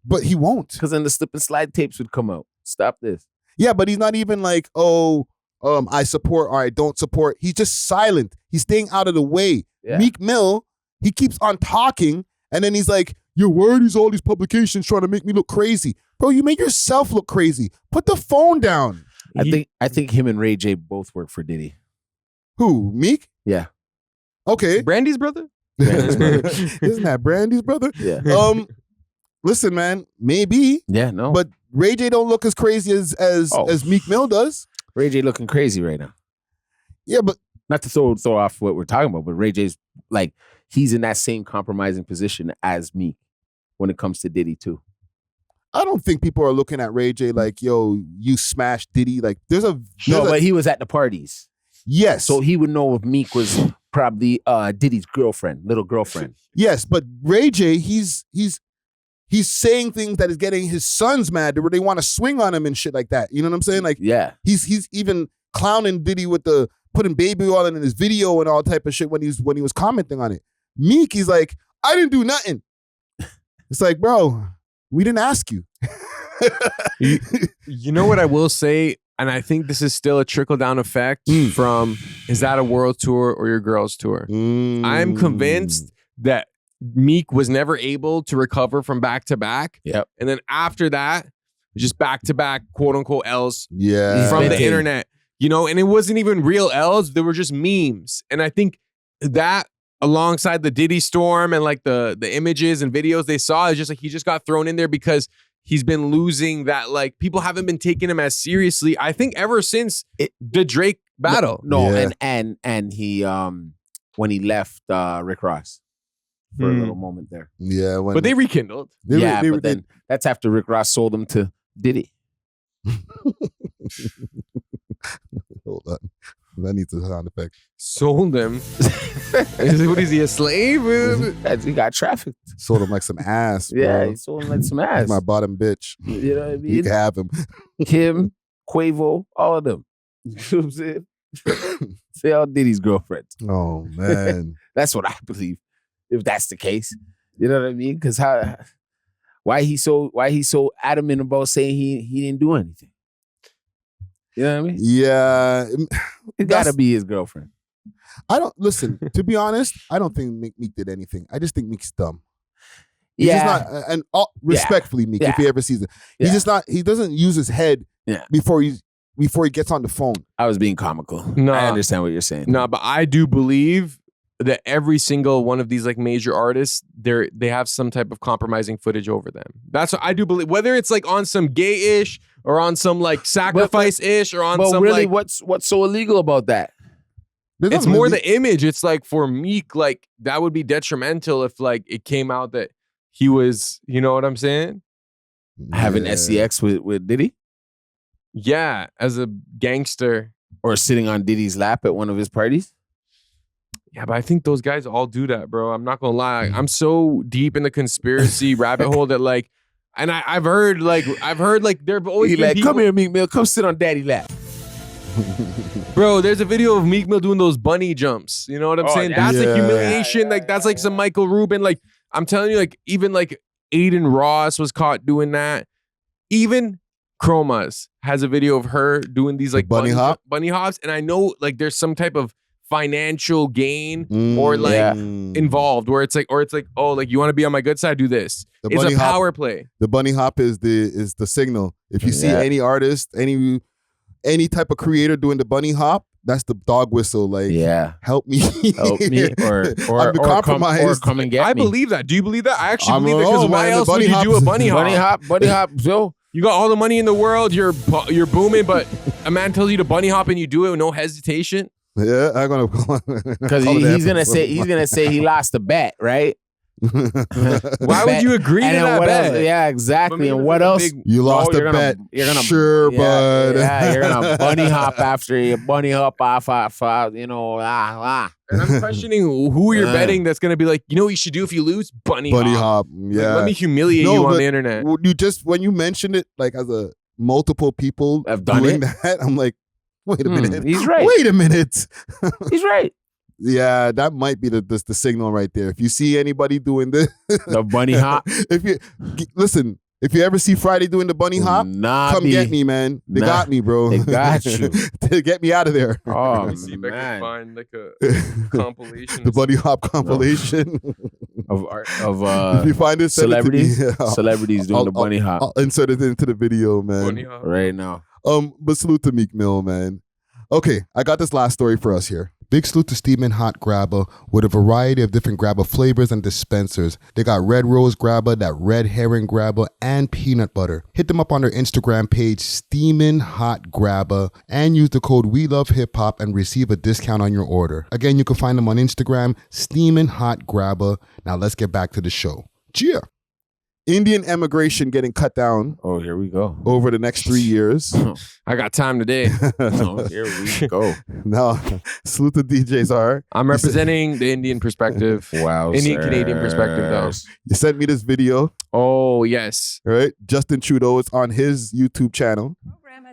But he won't. Because then the slip and slide tapes would come out. Stop this. Yeah, but he's not even like, I support or I don't support. He's just silent. He's staying out of the way. Yeah. Meek Mill, he keeps on talking, and then he's like, yo, where are all these publications trying to make me look crazy? Bro, you make yourself look crazy. Put the phone down. I think him and Ray J both work for Diddy. Who? Meek? Yeah. Okay. Brandy's brother? Isn't that Brandy's brother? Yeah. Listen, man, maybe. Yeah, no. But Ray J don't look as crazy as Meek Mill does. Ray J looking crazy right now. Yeah, but not to throw off what we're talking about, but Ray J's like he's in that same compromising position as Meek when it comes to Diddy too. I don't think people are looking at Ray J like, yo, you smashed Diddy. Like, but he was at the parties. Yes. So he would know if Meek was probably Diddy's little girlfriend. Yes, but Ray J, he's saying things that is getting his sons mad where they want to swing on him and shit like that. You know what I'm saying? Like, yeah. He's even clowning Diddy with the putting baby oil in his video and all type of shit when he was commenting on it. Meek, he's like, I didn't do nothing. It's like, bro, we didn't ask you. You know what I will say, and I think this is still a trickle-down effect from, is that a world tour or your girls tour? I'm convinced that Meek was never able to recover from back-to-back. Yep. And then after that, just back-to-back, quote-unquote, L's from the internet. You know, and it wasn't even real L's. They were just memes. And I think that alongside the Diddy storm and like the images and videos they saw, it's just like he just got thrown in there because he's been losing that, like, people haven't been taking him as seriously, I think, ever since the Drake battle. And he when he left Rick Ross for a little moment there. Yeah, but they rekindled. But then that's after Rick Ross sold him to Diddy. Hold on. That needs a sound effect. Sold him. What is he, a slave? He got trafficked. Sold him like some ass. Bro. Yeah, he sold him like some ass. He's my bottom bitch. You know what I mean? You can have him. Kim, Quavo, all of them. You know what I'm saying? Say all Diddy's girlfriends. Oh man, that's what I believe. If that's the case, you know what I mean? Because why he so adamant about saying he didn't do anything? You know what I mean? Yeah, it gotta be his girlfriend. I don't listen. To be honest, I don't think Meek did anything. I just think Meek's dumb. He's Yeah, just not, and respectfully, Meek, if he ever sees it, he's just not. He doesn't use his head before he gets on the phone. I was being comical. No, I understand what you're saying. No, but I do believe that every single one of these like major artists, they have some type of compromising footage over them. That's what I do believe. Whether it's like on some gay-ish or on some like sacrifice-ish or on some really, like what's so illegal about that? It's more the image. It's like for Meek, like that would be detrimental if like it came out that he was, you know what I'm saying? Having SCX with Diddy? Yeah, as a gangster. Or sitting on Diddy's lap at one of his parties? Yeah, but I think those guys all do that, bro. I'm not gonna lie. I'm so deep in the conspiracy rabbit hole that like, and I've heard like there've always been people, come here, Meek Mill, come sit on Daddy's lap. Bro, there's a video of Meek Mill doing those bunny jumps. You know what I'm saying? That's like humiliation. Like that's like some Michael Rubin. Like I'm telling you, like even like Aiden Ross was caught doing that. Even Chromas has a video of her doing these like bunny hops, and I know like there's some type of financial gain or like involved where it's like oh, like you want to be on my good side, do this. It's a power play. The bunny hop is the signal. If you see any artist, any type of creator doing the bunny hop, that's the dog whistle. Like, help me, or compromised. Or come and get me. I believe that. Do you believe that? I actually believe it, because why else would you do a bunny hop? Bunny hop, so you got all the money in the world, you're booming, but a man tells you to bunny hop and you do it with no hesitation. Yeah, I'm gonna because he's gonna say he lost the bet, right? Why would you agree to that bet? Yeah, exactly. And what else? You lost the bet. You're gonna bud. Yeah, you're gonna bunny hop after you bunny hop off, you know. And I'm questioning who you're betting that's gonna be like, you know what you should do if you lose? Bunny hop. Yeah. Like, let me humiliate you on the internet. You just when you mentioned it, like as a multiple people have done doing that, I'm like, wait a minute. He's right. Wait a minute. He's right. Yeah, that might be the signal right there. If you see anybody doing this, the bunny hop. If you ever see Friday doing the bunny hop, come get me, man. They got me, bro. They got you. They get me out of there. Oh, let me see if I can find like a compilation. The bunny hop compilation of if you find it, celebrities doing the bunny hop. I'll insert it into the video, man. Bunny hop. Right now. But salute to Meek Mill, man. Okay, I got this last story for us here. Big salute to Steamin' Hot Grabba with a variety of different Grabba flavors and dispensers. They got red rose Grabba, that red herring Grabba, and peanut butter. Hit them up on their Instagram page, Steamin' Hot Grabba, and use the code WeLoveHipHop and receive a discount on your order. Again, you can find them on Instagram, Steamin' Hot Grabba. Now let's get back to the show. Cheer. Indian emigration getting cut down. Oh, here we go. Over the next 3 years. I got time today. Here we go. Now, salute to DJ Zar. I'm representing the Indian perspective. Wow. Indian Canadian perspective, though. You sent me this video. Oh, yes. Right? Justin Trudeau. It's on his YouTube channel.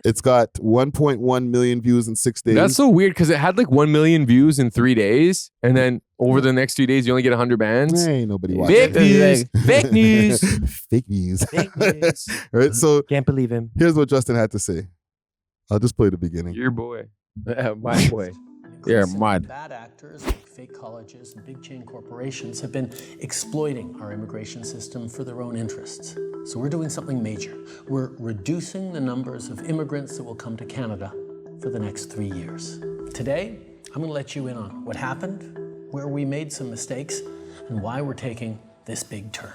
It's got 1.1 million views in 6 days. That's so weird because it had like 1 million views in 3 days. And then over the next 2 days, you only get 100 bands. Ain't nobody watching. Fake news. Fake news. Fake news. Fake news. Right? So can't believe him. Here's what Justin had to say. I'll just play the beginning. Your boy. My boy. You're mad. Bad actors like fake colleges and big chain corporations have been exploiting our immigration system for their own interests. So we're doing something major. We're reducing the numbers of immigrants that will come to Canada for the next 3 years. Today, I'm gonna let you in on what happened where we made some mistakes and why we're taking this big turn.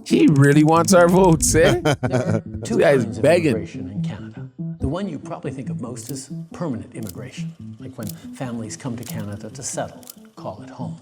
He really wants our votes, eh? There are two guy's kinds of begging. immigration in Canada. The one you probably think of most is permanent immigration, like when families come to Canada to settle and call it home.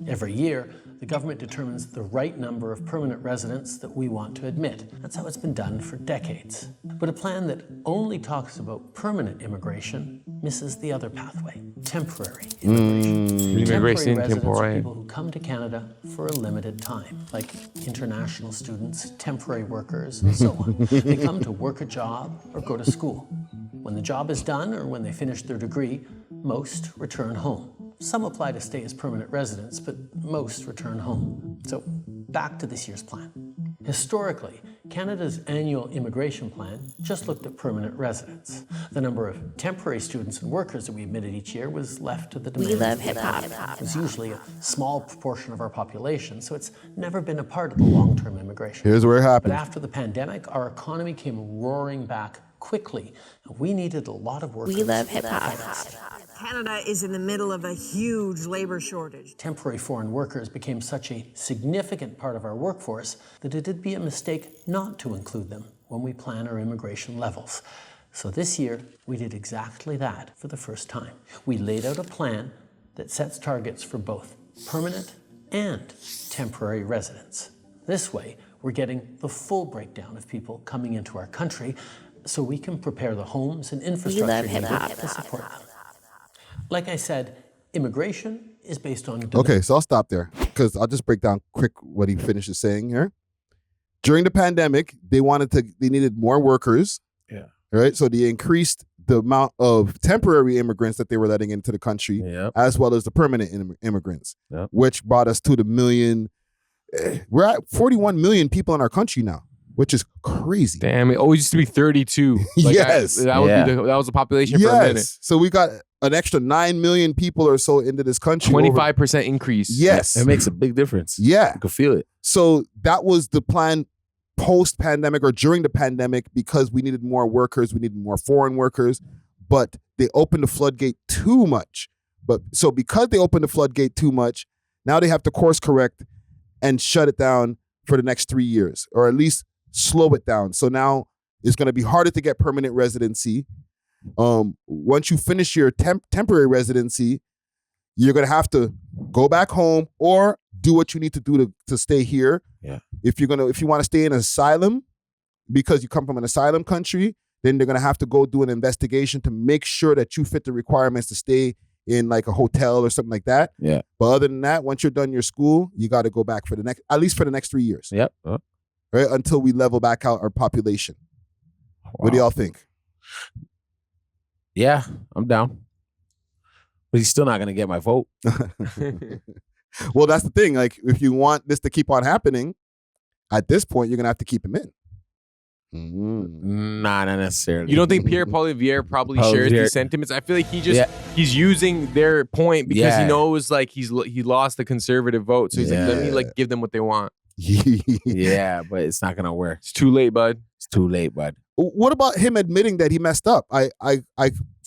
Every year, the government determines the right number of permanent residents that we want to admit. That's how it's been done for decades. But a plan that only talks about permanent immigration misses the other pathway, temporary immigration. Temporary residents are people who come to Canada for a limited time, like international students, temporary workers, and so on. They come to work a job or go to school. When the job is done or when they finish their degree, most return home. Some apply to stay as permanent residents, but most return home. So back to this year's plan. Historically, Canada's annual immigration plan just looked at permanent residents. The number of temporary students and workers that we admitted each year was left to the demand. We love hip-hop. It's usually a small proportion of our population, so it's never been a part of the long-term immigration. Here's where it But happened. after the pandemic, our economy came roaring back quickly. And we needed a lot of workers. We love hip-hop. Canada is in the middle of a huge labor shortage. Temporary foreign workers became such a significant part of our workforce that it'd be a mistake not to include them when we plan our immigration levels. So this year, we did exactly that for the first time. We laid out a plan that sets targets for both permanent and temporary residents. This way, we're getting the full breakdown of people coming into our country so we can prepare the homes and infrastructure needed to support them. Like I said, immigration is based on... Okay, so I'll stop there because I'll just break down quick what he finishes saying here. During the pandemic, they needed more workers. Yeah. Right? So they increased the amount of temporary immigrants that they were letting into the country, as well as the permanent immigrants, which brought us to the million. We're at 41 million people in our country now, which is crazy. Damn, it always used to be 32. Yes. That was the population for a minute. So we got an extra 9 million people or so into this country. 25% increase. Yes. It makes a big difference. Yeah. You can feel it. So that was the plan post-pandemic or during the pandemic because we needed more workers, we needed more foreign workers, but they opened the floodgate too much. So because they opened the floodgate too much, now they have to course correct and shut it down for the next 3 years, or at least slow it down. So now it's going to be harder to get permanent residency. Once you finish your temporary residency, you're going to have to go back home or do what you need to do to stay here. Yeah. If you want to stay in asylum because you come from an asylum country, then they're going to have to go do an investigation to make sure that you fit the requirements to stay in like a hotel or something like that. Yeah. But other than that, once you're done your school, you got to go back at least for the next 3 years. Yep. Right? Until we level back out our population. Wow. What do y'all think? Yeah, I'm down. But he's still not going to get my vote. Well, that's the thing. Like, if you want this to keep on happening, at this point, you're going to have to keep him in. Nah, not necessarily. You don't think Pierre Poilievre probably shares these sentiments? I feel like he's using their point because he knows like he lost the conservative vote. So he's like, let me like give them what they want. Yeah, but it's not going to work. It's too late, bud. It's too late, bud. What about him admitting that he messed up? I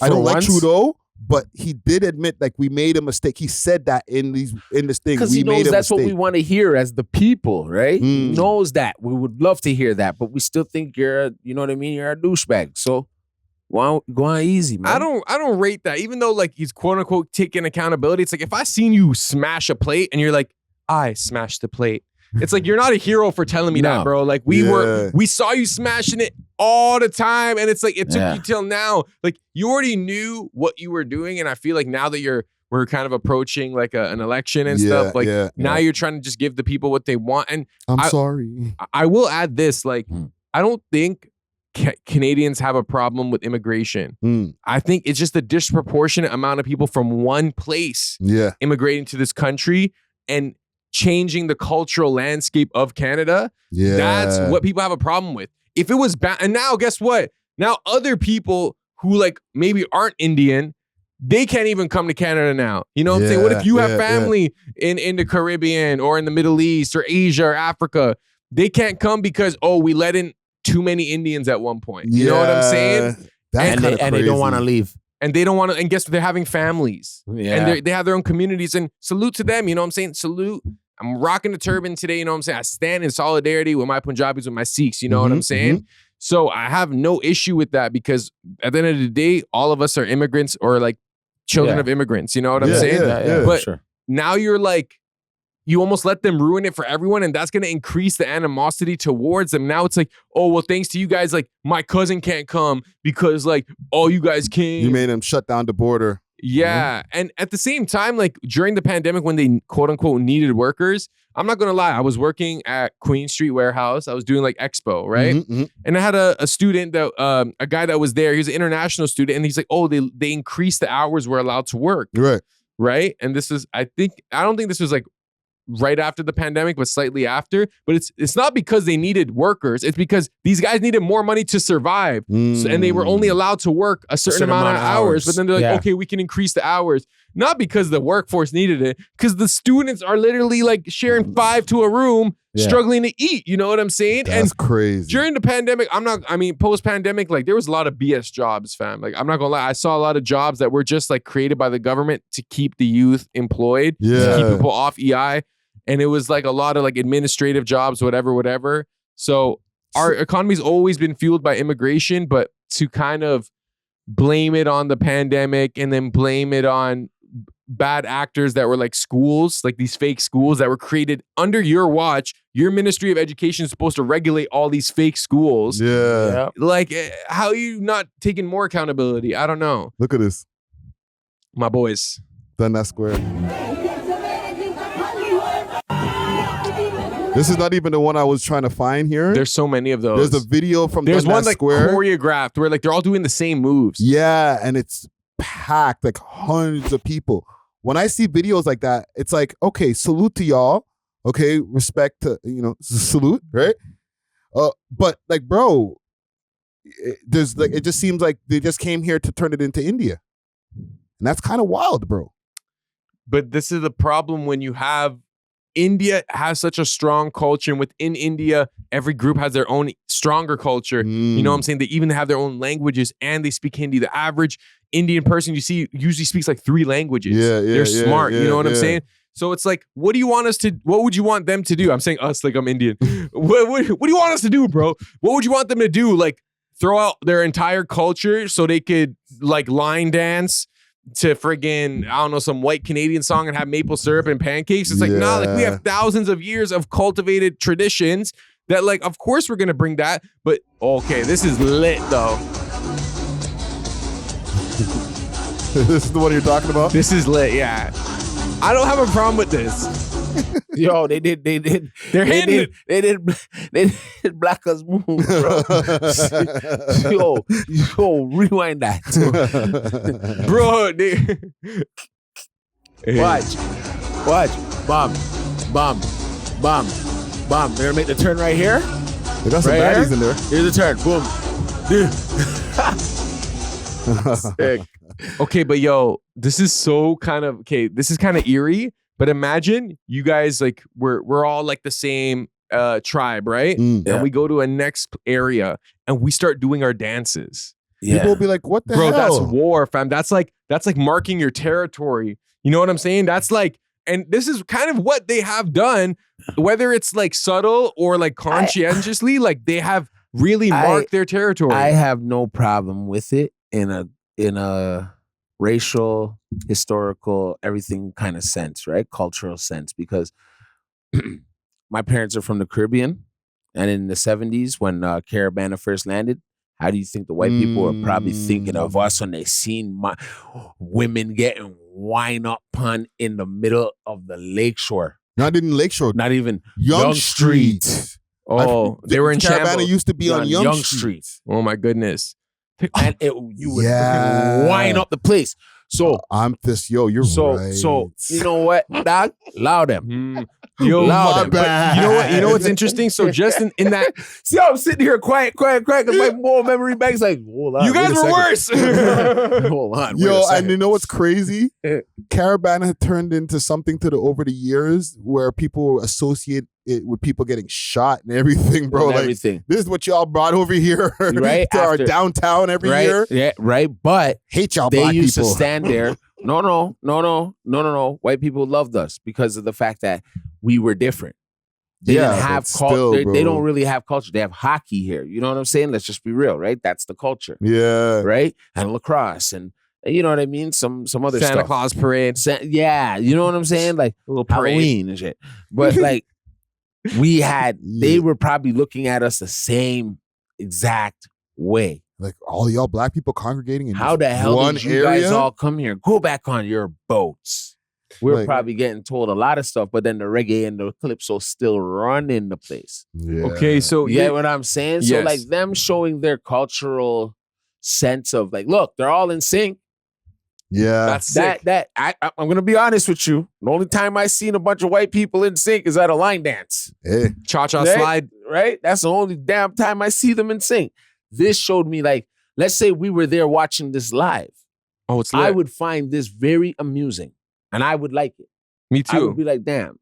don't like Trudeau, but he did admit like we made a mistake. He said that in this thing. Because he knows that's what we want to hear as the people, right? He knows that. We would love to hear that, but we still think you're a douchebag. So go on easy, man. I don't rate that. Even though like he's quote unquote taking accountability. It's like if I seen you smash a plate and you're like, I smashed the plate. It's like, you're not a hero for telling me that, bro. Like we saw you smashing it all the time. And it's like, it took you till now. Like you already knew what you were doing. And I feel like now that we're kind of approaching like an election and stuff. Like now you're trying to just give the people what they want. And I'm sorry. I will add this, like, I don't think Canadians have a problem with immigration. I think it's just a disproportionate amount of people from one place immigrating to this country and changing the cultural landscape of Canada. That's what people have a problem with. If it was bad, and now guess what? Now other people who like maybe aren't Indian, they can't even come to Canada now. You know what I'm saying? What if you have family in the Caribbean or in the Middle East or Asia or Africa? They can't come because, we let in too many Indians at one point. You know what I'm saying? And they don't want to leave. and they don't want to, and guess what? They're having families. Yeah. And they have their own communities, and salute to them, you know what I'm saying? Salute. I'm rocking the turban today, you know what I'm saying? I stand in solidarity with my Punjabis, with my Sikhs, you know what I'm saying? So I have no issue with that because at the end of the day, all of us are immigrants or like children of immigrants, you know what I'm saying? But now you're like, you almost let them ruin it for everyone, and that's going to increase the animosity towards them. Now it's like, oh, well, thanks to you guys, like, my cousin can't come because, like, all you guys came. You made them shut down the border. Yeah. And at the same time, like, during the pandemic when they, quote-unquote, needed workers, I'm not going to lie, I was working at Queen Street Warehouse. I was doing, like, expo, right? And I had a student, that a guy that was there. He was an international student, and he's like, oh, they increased the hours we're allowed to work. Right? And this is, I don't think this was, like, right after the pandemic, but slightly after. But it's not because they needed workers. It's because these guys needed more money to survive. So, and they were only allowed to work a certain amount of hours. But then they're like, okay, we can increase the hours. Not because the workforce needed it, because the students are literally like sharing 5 to a room, struggling to eat. You know what I'm saying? That's crazy. During the pandemic, post-pandemic, like there was a lot of BS jobs, fam. Like I'm not gonna lie, I saw a lot of jobs that were just like created by the government to keep the youth employed, to keep people off EI. And it was like a lot of like administrative jobs, whatever. So our economy's always been fueled by immigration, but to kind of blame it on the pandemic and then blame it on bad actors that were like schools, like these fake schools that were created under your watch. Your Ministry of Education is supposed to regulate all these fake schools. Like, how are you not taking more accountability? I don't know. Look at this. My boys. Done that square. This is not even the one I was trying to find here. There's so many of those. There's a video from There's one like Square. choreographed where like they're all doing the same moves. Yeah, and it's packed, like hundreds of people. When I see videos like that, it's like, okay, salute to y'all. Okay, respect to, salute, right? But like, bro, there's like, it just seems like they just came here to turn it into India. And that's kind of wild, bro. But this is the problem when you have India has such a strong culture, and within India, every group has their own stronger culture. You know what I'm saying? They even have their own languages, and they speak Hindi. The average Indian person you see usually speaks like 3 languages. They're smart. You know what I'm saying? So it's like, what do you want us to? What would you want them to do? I'm saying us like I'm Indian. what do you want us to do, bro? What would you want them to do? Like throw out their entire culture so they could like line dance to friggin', I don't know, some white Canadian song and have maple syrup and pancakes? It's like, nah, like we have thousands of years of cultivated traditions that like, of course we're gonna bring that, but okay, this is lit though. This is the one you're talking about? This is lit, yeah. I don't have a problem with this. Yo, they did Blackers move, bro. yo, rewind that. Bro, Watch. Bomb. They're gonna make the turn right here. They got some baddies in there. Here's the turn. Boom. Sick. Okay, but yo, this is so kind of eerie. But imagine you guys like we're all like the same tribe, right? And we go to a next area and we start doing our dances. People will be like, "What the hell?" Bro, that's war, fam. That's like marking your territory. You know what I'm saying? That's like, and this is kind of what they have done, whether it's like subtle or like conscientiously, like they have really marked their territory. I have no problem with it in a racial, historical, everything kind of sense, right? Cultural sense, because my parents are from the Caribbean, and in the 70s when Caravana first landed, how do you think the white people were probably thinking of us when they seen my women getting wine up on in the middle of the lakeshore? Not even Lakeshore. Not even Young Street. Oh, they were in Caravana Shambles. used to be on Young Street. Oh my goodness. And you would wind up the place. So I'm pissed. Yo, you're right. So you know what, dog? Allow them. Yo, allow them. But you know what? You know what's interesting? So just in that, see, I'm sitting here quiet, because my more memory bank's like, hold on. You guys were worse. Hold on. Yo, and you know what's crazy? Caravana had turned into something over the years where people associate it with people getting shot and everything, bro. And Like everything. this is what y'all brought over here Right to our after- downtown every year. Yeah, right. But Hate y'all they black used people. to stand there. No. White people loved us because of the fact that we were different. They Yeah, didn't have but culture. still, They bro. don't really have culture. They have hockey here. You know what I'm saying? Let's just be real, right? That's the culture, Yeah. right? And lacrosse, and you know what I mean. Some other Santa stuff. Claus parade. Yeah, you know what I'm saying? Like A little parade. Halloween and shit. But like they were probably looking at us the same exact way. Like all y'all black people congregating in How the hell one did you area? guys all come here? Go back on your boats. We're Like- probably getting told a lot of stuff, but then the reggae and the calypso still running the place. Yeah. Okay, so You get what I'm saying? So Yes. like them showing their cultural sense of like, look, they're all in sync. Yeah. that's sick. I'm gonna be honest with you. The only time I seen a bunch of white people in sync is at a line dance. Hey. Cha-cha Right? slide. Right? That's the only damn time I see them in sync. This showed me like, let's say we were there watching this live. Oh, it's lit. I would find this very amusing. And I would like it. Me I would too. be like, damn.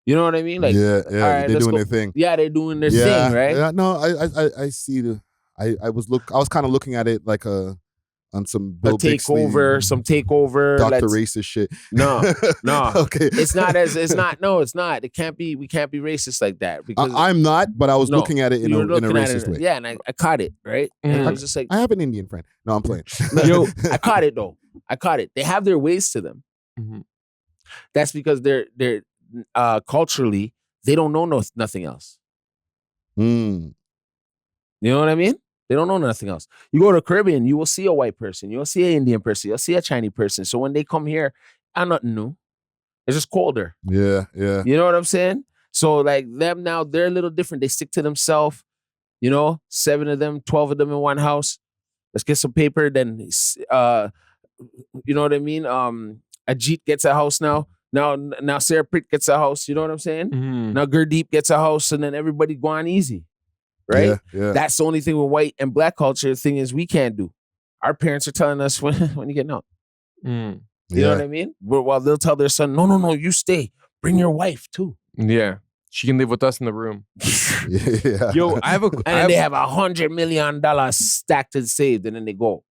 You know what I mean? Like, yeah, all right, they're let's doing go. their thing. Yeah, they're doing their Yeah, thing, right? Yeah, no, I see the. I was kind of looking at it like on some Bill A takeover, Bixley, some takeover. Dr. let's- Racist shit. No. Okay, It's not. It can't be. We can't be racist like that because I'm not, but I was No, looking at it in you a were looking at racist it. way. Yeah, and I caught it, right? And I was just like, I have an Indian friend. No, I'm playing. yo, I caught it though. I caught it. They have their ways to them. Mhm. That's because they're culturally they don't know nothing else. Mm. You know what I mean? They don't know nothing else. You go to Caribbean, you will see a white person, you'll see an Indian person, you'll see a Chinese person. So when they come here, I'm nothing new. It's just colder. Yeah, yeah. You know what I'm saying? So like them now, they're a little different. They stick to themselves. You know, 7 of them, 12 of them in one house. Let's get some paper. Then, you know what I mean? Ajit gets a house now. Now Sarah Pritt gets a house. You know what I'm saying? Mhm. Now Gurdeep gets a house, and then everybody go on easy, right? Yeah, yeah. That's the only thing with white and black culture. The thing is, we can't do. Our parents are telling us when you getting out. Mm. You know what I mean? While they'll tell their son, no, you stay. Bring your wife too. Yeah. She can live with us in the room. Yeah. Yo, I have a. And then they have $100 million stacked and saved, and then they go.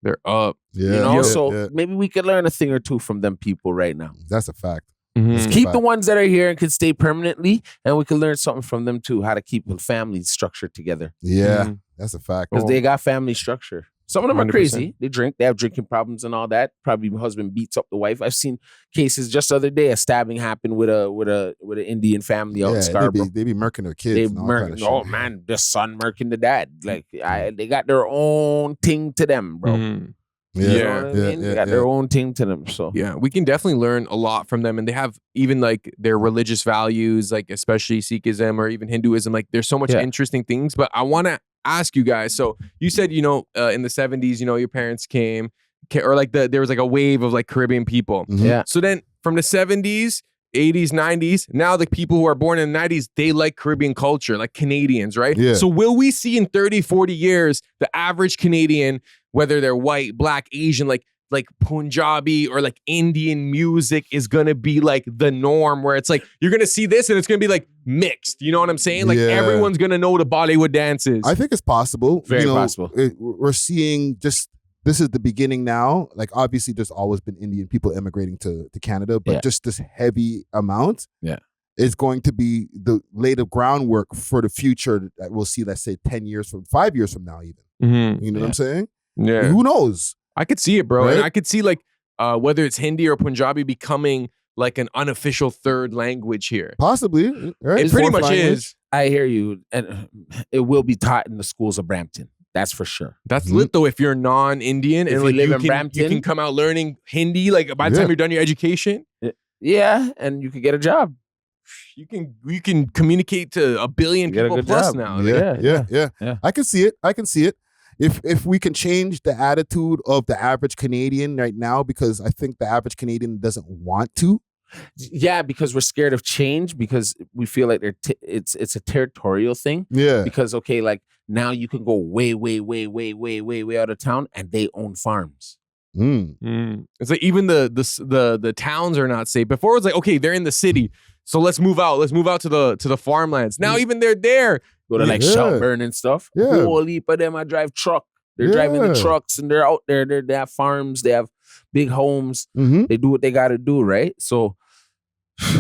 They're up. Yeah, You know, yeah, so yeah. maybe we could learn a thing or two from them people right now. That's a fact. Mhm. That's a Keep fact. the ones that are here and can stay permanently, and we can learn something from them too, how to keep the family structured together. Yeah, Mhm. that's a fact. Because Oh. they got family structure. Some of them are 100%. crazy. They drink. They have drinking problems and all that. Probably the husband beats up the wife. I've seen cases just the other day. A stabbing happened with an Indian family out in Yeah, Scarborough. they be murking their kids. They and all kind of shit. oh man, the son murking the dad. Like they got their own thing to them, bro. Mhm. You Yeah, know what I mean? They got their own thing to them. So Yeah, we can definitely learn a lot from them, and they have even like their religious values, like especially Sikhism or even Hinduism. Like, there's so much Yeah. interesting things. But I want to ask you guys. So you said, in the 70s, your parents came, or like there was like a wave of like Caribbean people. Mhm. yeah. So then from the 70s, 80s, 90s, now the people who are born in the 90s, they like Caribbean culture, like Canadians, right? Yeah. So will we see in 30, 40 years, the average Canadian, whether they're white, black, Asian, like Punjabi or like Indian music is gonna be like the norm, where it's like you're gonna see this and it's gonna be like mixed. You know what I'm saying? Like Yeah. everyone's gonna know the Bollywood dances. I think it's possible. Very possible. We're seeing just this is the beginning now. Like obviously, there's always been Indian people immigrating to Canada, but Yeah. just this heavy amount, Yeah. is going to be the laid groundwork for the future that we'll see. Let's say 5 years from now, even. Mhm. You know what I'm saying? Yeah. Who knows? I could see it, bro. And Right? I could see like whether it's Hindi or Punjabi becoming like an unofficial third language here. Possibly. Right? It pretty Fourth much language. is. I hear you, and it will be taught in the schools of Brampton. That's for sure. That's Mhm. lit though if you're non-Indian If and you like live in you Brampton. can come out learning Hindi like by the time Yeah. you're done your education. Yeah, and you could get a job. You can communicate to a billion You get a people good plus job. now. Yeah. I can see it. If we can change the attitude of the average Canadian right now, because I think the average Canadian doesn't want to. Yeah, because we're scared of change because we feel like it's a territorial thing. Yeah. Because okay, like now you can go way out of town and they own farms. Mm. It's like even the towns are not safe. Before it was like, okay, they're in the city. So let's move out. Let's move out to the farmlands. Now even they're there. Go to like Shelburne and stuff. Yeah. Whole heap of them I drive truck. They're driving the trucks and they're out there. They have farms. They have big homes. They do what they got to do, right? So,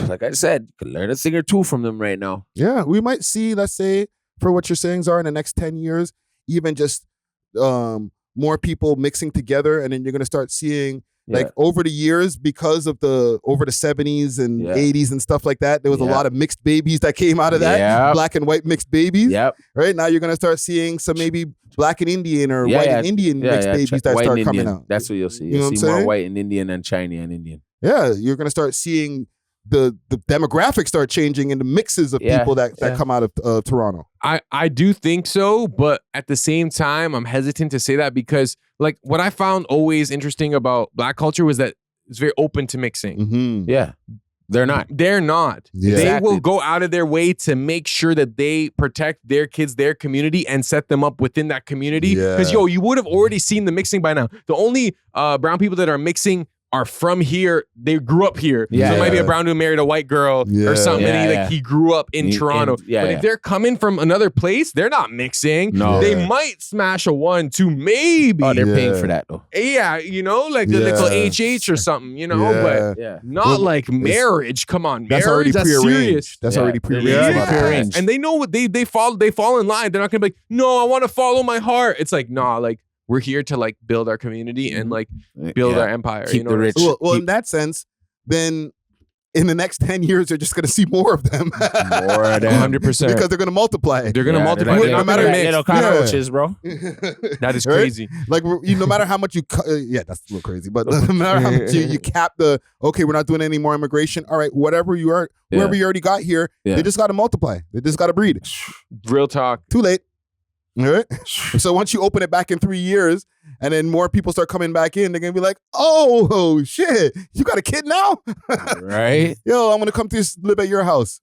like I said, you can learn a thing or two from them right now. Yeah, we might see, let's say, for what you're saying are in the next 10 years, even just more people mixing together, and then you're gonna start seeing like over the years, because of over the 70s and 80s and stuff like that, there was a lot of mixed babies that came out of that, black and white mixed babies. Right now, you're gonna start seeing some maybe black and Indian or white and Indian mixed babies that white start coming out. That's what you'll see. You know You'll what see I'm more saying? white and Indian and Chinese and Indian. Yeah, you're gonna start seeing the demographics start changing and the mixes of people that come out of Toronto. I do think so, but at the same time, I'm hesitant to say that because like what I found always interesting about black culture was that it's very open to mixing. Yeah. They're not. They're not. Yeah. They Exactly. will go out of their way to make sure that they protect their kids, their community, and set them up within that community. Because, you would have already seen the mixing by now. The only brown people that are mixing are from here. They grew up here. So it might be a brown dude married a white girl or something. He grew up in Toronto. But if they're coming from another place, they're not mixing. No. They might smash a 1, 2, maybe. Oh, they're paying for that though. Yeah, like the little HH or something, but not like marriage. Come on, That's marriage. already That's prearranged. serious. That's already prearranged. prearranged. And they know what they fall in line. They're not gonna be like, no, I want to follow my heart. It's like, nah, like we're here to like build our community and like build our empire. Keep the rich. Well, in that sense, then in the next 10 years, you're just going to see more of them. More of them. 100%. Because they're going to multiply. They're going to multiply. They're They're no not matter gonna mix. Little cockroaches, bro. That is crazy. Like, no matter how much you, that's a little crazy, but no matter how much you cap okay, we're not doing any more immigration. All right, whoever you already got here, they just got to multiply. They just got to breed. Real talk. Too late. All right. So once you open it back in 3 years and then more people start coming back in, they're going to be like, oh, shit, you got a kid now? Right? Yo, I'm going to come to live at your house.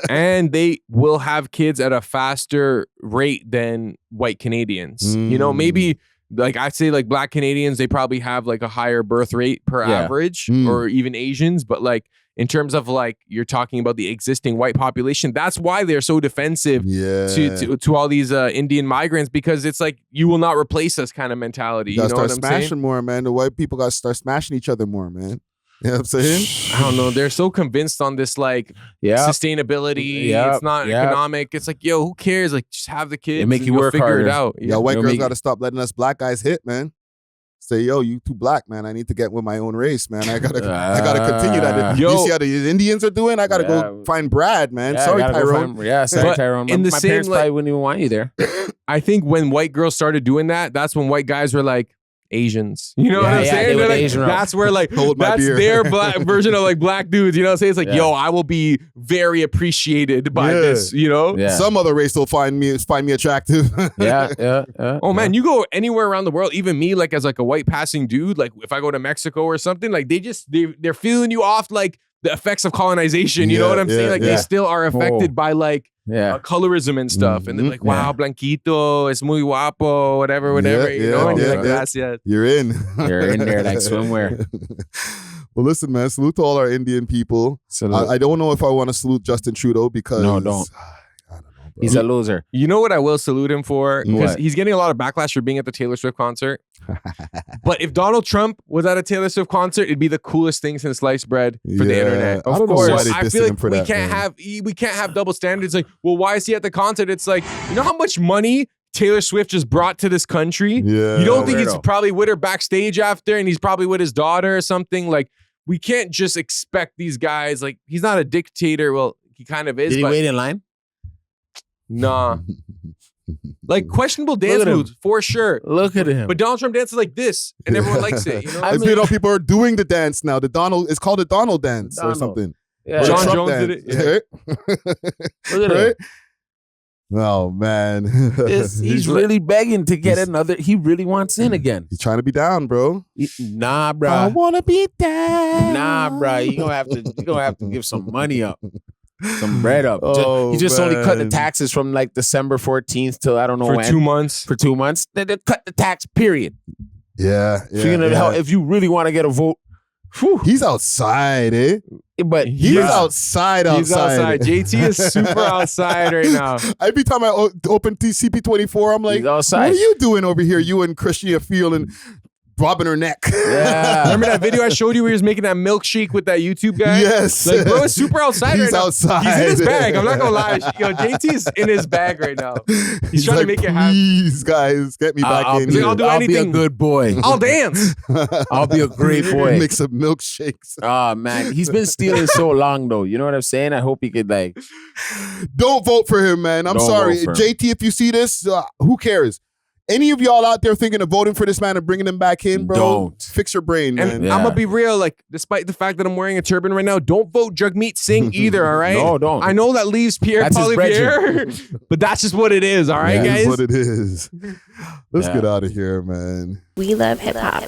And they will have kids at a faster rate than white Canadians. Maybe like I say like black Canadians, they probably have like a higher birth rate per average or even Asians. But like in terms of like you're talking about the existing white population, that's why they're so defensive to all these Indian migrants, because it's like you will not replace us kind of mentality. You know what I'm smashing saying? more, man. The white people got to start smashing each other more, man. You know what I'm saying? I don't know. They're so convinced on this like sustainability. It's not economic. It's like, yo, who cares? Like just have the kids. They make you you'll work figure harder. it out. Yeah, white girls got to stop letting us black guys hit, man. Say, yo, you too black, man. I need to get with my own race, man. I gotta continue that. You see how the Indians are doing? I gotta go find Brad, man. Sorry, Tyrone. Sorry, Tyrone. In the my same, parents like, probably wouldn't even want you there. I think when white girls started doing that, that's when white guys were like, Asians. You know what I'm saying? Like, that's where like Hold my that's beer. their black version of like black dudes. You know what I'm saying? It's like, yo, I will be very appreciated by this, you know? Yeah. Some other race will find me attractive. Oh man, you go anywhere around the world, even me, like as like a white passing dude, like if I go to Mexico or something, like they're feeling you off like the effects of colonization. You know what I'm saying? Like they still are affected by like colorism and stuff. And they're like, wow, blanquito, es muy guapo, whatever, you know? And you're like, gracias. You're in. You're in there like swimwear. Well, listen, man, salute to all our Indian people. I don't know if I want to salute Justin Trudeau because... No, don't. He's a loser. You know what I will salute him for? Because he's getting a lot of backlash for being at the Taylor Swift concert. But if Donald Trump was at a Taylor Swift concert, it'd be the coolest thing since sliced bread for the internet. I don't know why they I feel like for we that, can't man. we can't have double standards. Like, well, why is he at the concert? It's like, you know how much money Taylor Swift just brought to this country? Yeah. You don't think he's probably with her backstage after, and he's probably with his daughter or something? Like, we can't just expect these guys. Like, he's not a dictator. Well, he kind of is. Did he wait in line? Nah. Like questionable dance moves for sure. Look at him. But Donald Trump dances like this, and everyone likes it. You know, people are doing the dance now. It's called the Donald dance or something. Yeah. John Trump Jones dance. did it. Look at him. Oh man, he's really begging to get another. He really wants in again. He's trying to be down, bro. Nah, bro. I wanna be down. Nah, bro. You gonna have to give some money up. Some bread up. Oh, he just only cut the taxes from like December 14th till I don't know for when. 2 months. For 2 months. They cut the tax, period. Yeah. So if you really want to get a vote, he's outside, eh? But he's outside. He's outside. JT is super outside right now. Every time I open CP24, I'm like, what are you doing over here? You and Christian Field and rubbing her neck. Yeah. Remember that video I showed you where he was making that milkshake with that YouTube guy? Yes. Like, bro is super outside He's right now. outside. He's in his bag. I'm not going to lie. Yo, JT's in his bag right now. He's trying to make it happen. Please, guys, get me back in here. I'll do anything. I'll be a good boy. I'll dance. I'll be a great boy. Make some milkshakes. Oh, man. He's been stealing so long, though. You know what I'm saying? I hope he could, like... Don't vote for him, man. I'm sorry. JT, if you see this, who cares? Any of y'all out there thinking of voting for this man and bringing him back in, bro? Don't. Fix your brain, man. And I'm going to be real, like, despite the fact that I'm wearing a turban right now, don't vote Jagmeet Singh either, all right? No, don't. I know that leaves Pierre Poilievre, but that's just what it is, all right, guys? That's what it is. Let's get out of here, man. We love hip hop.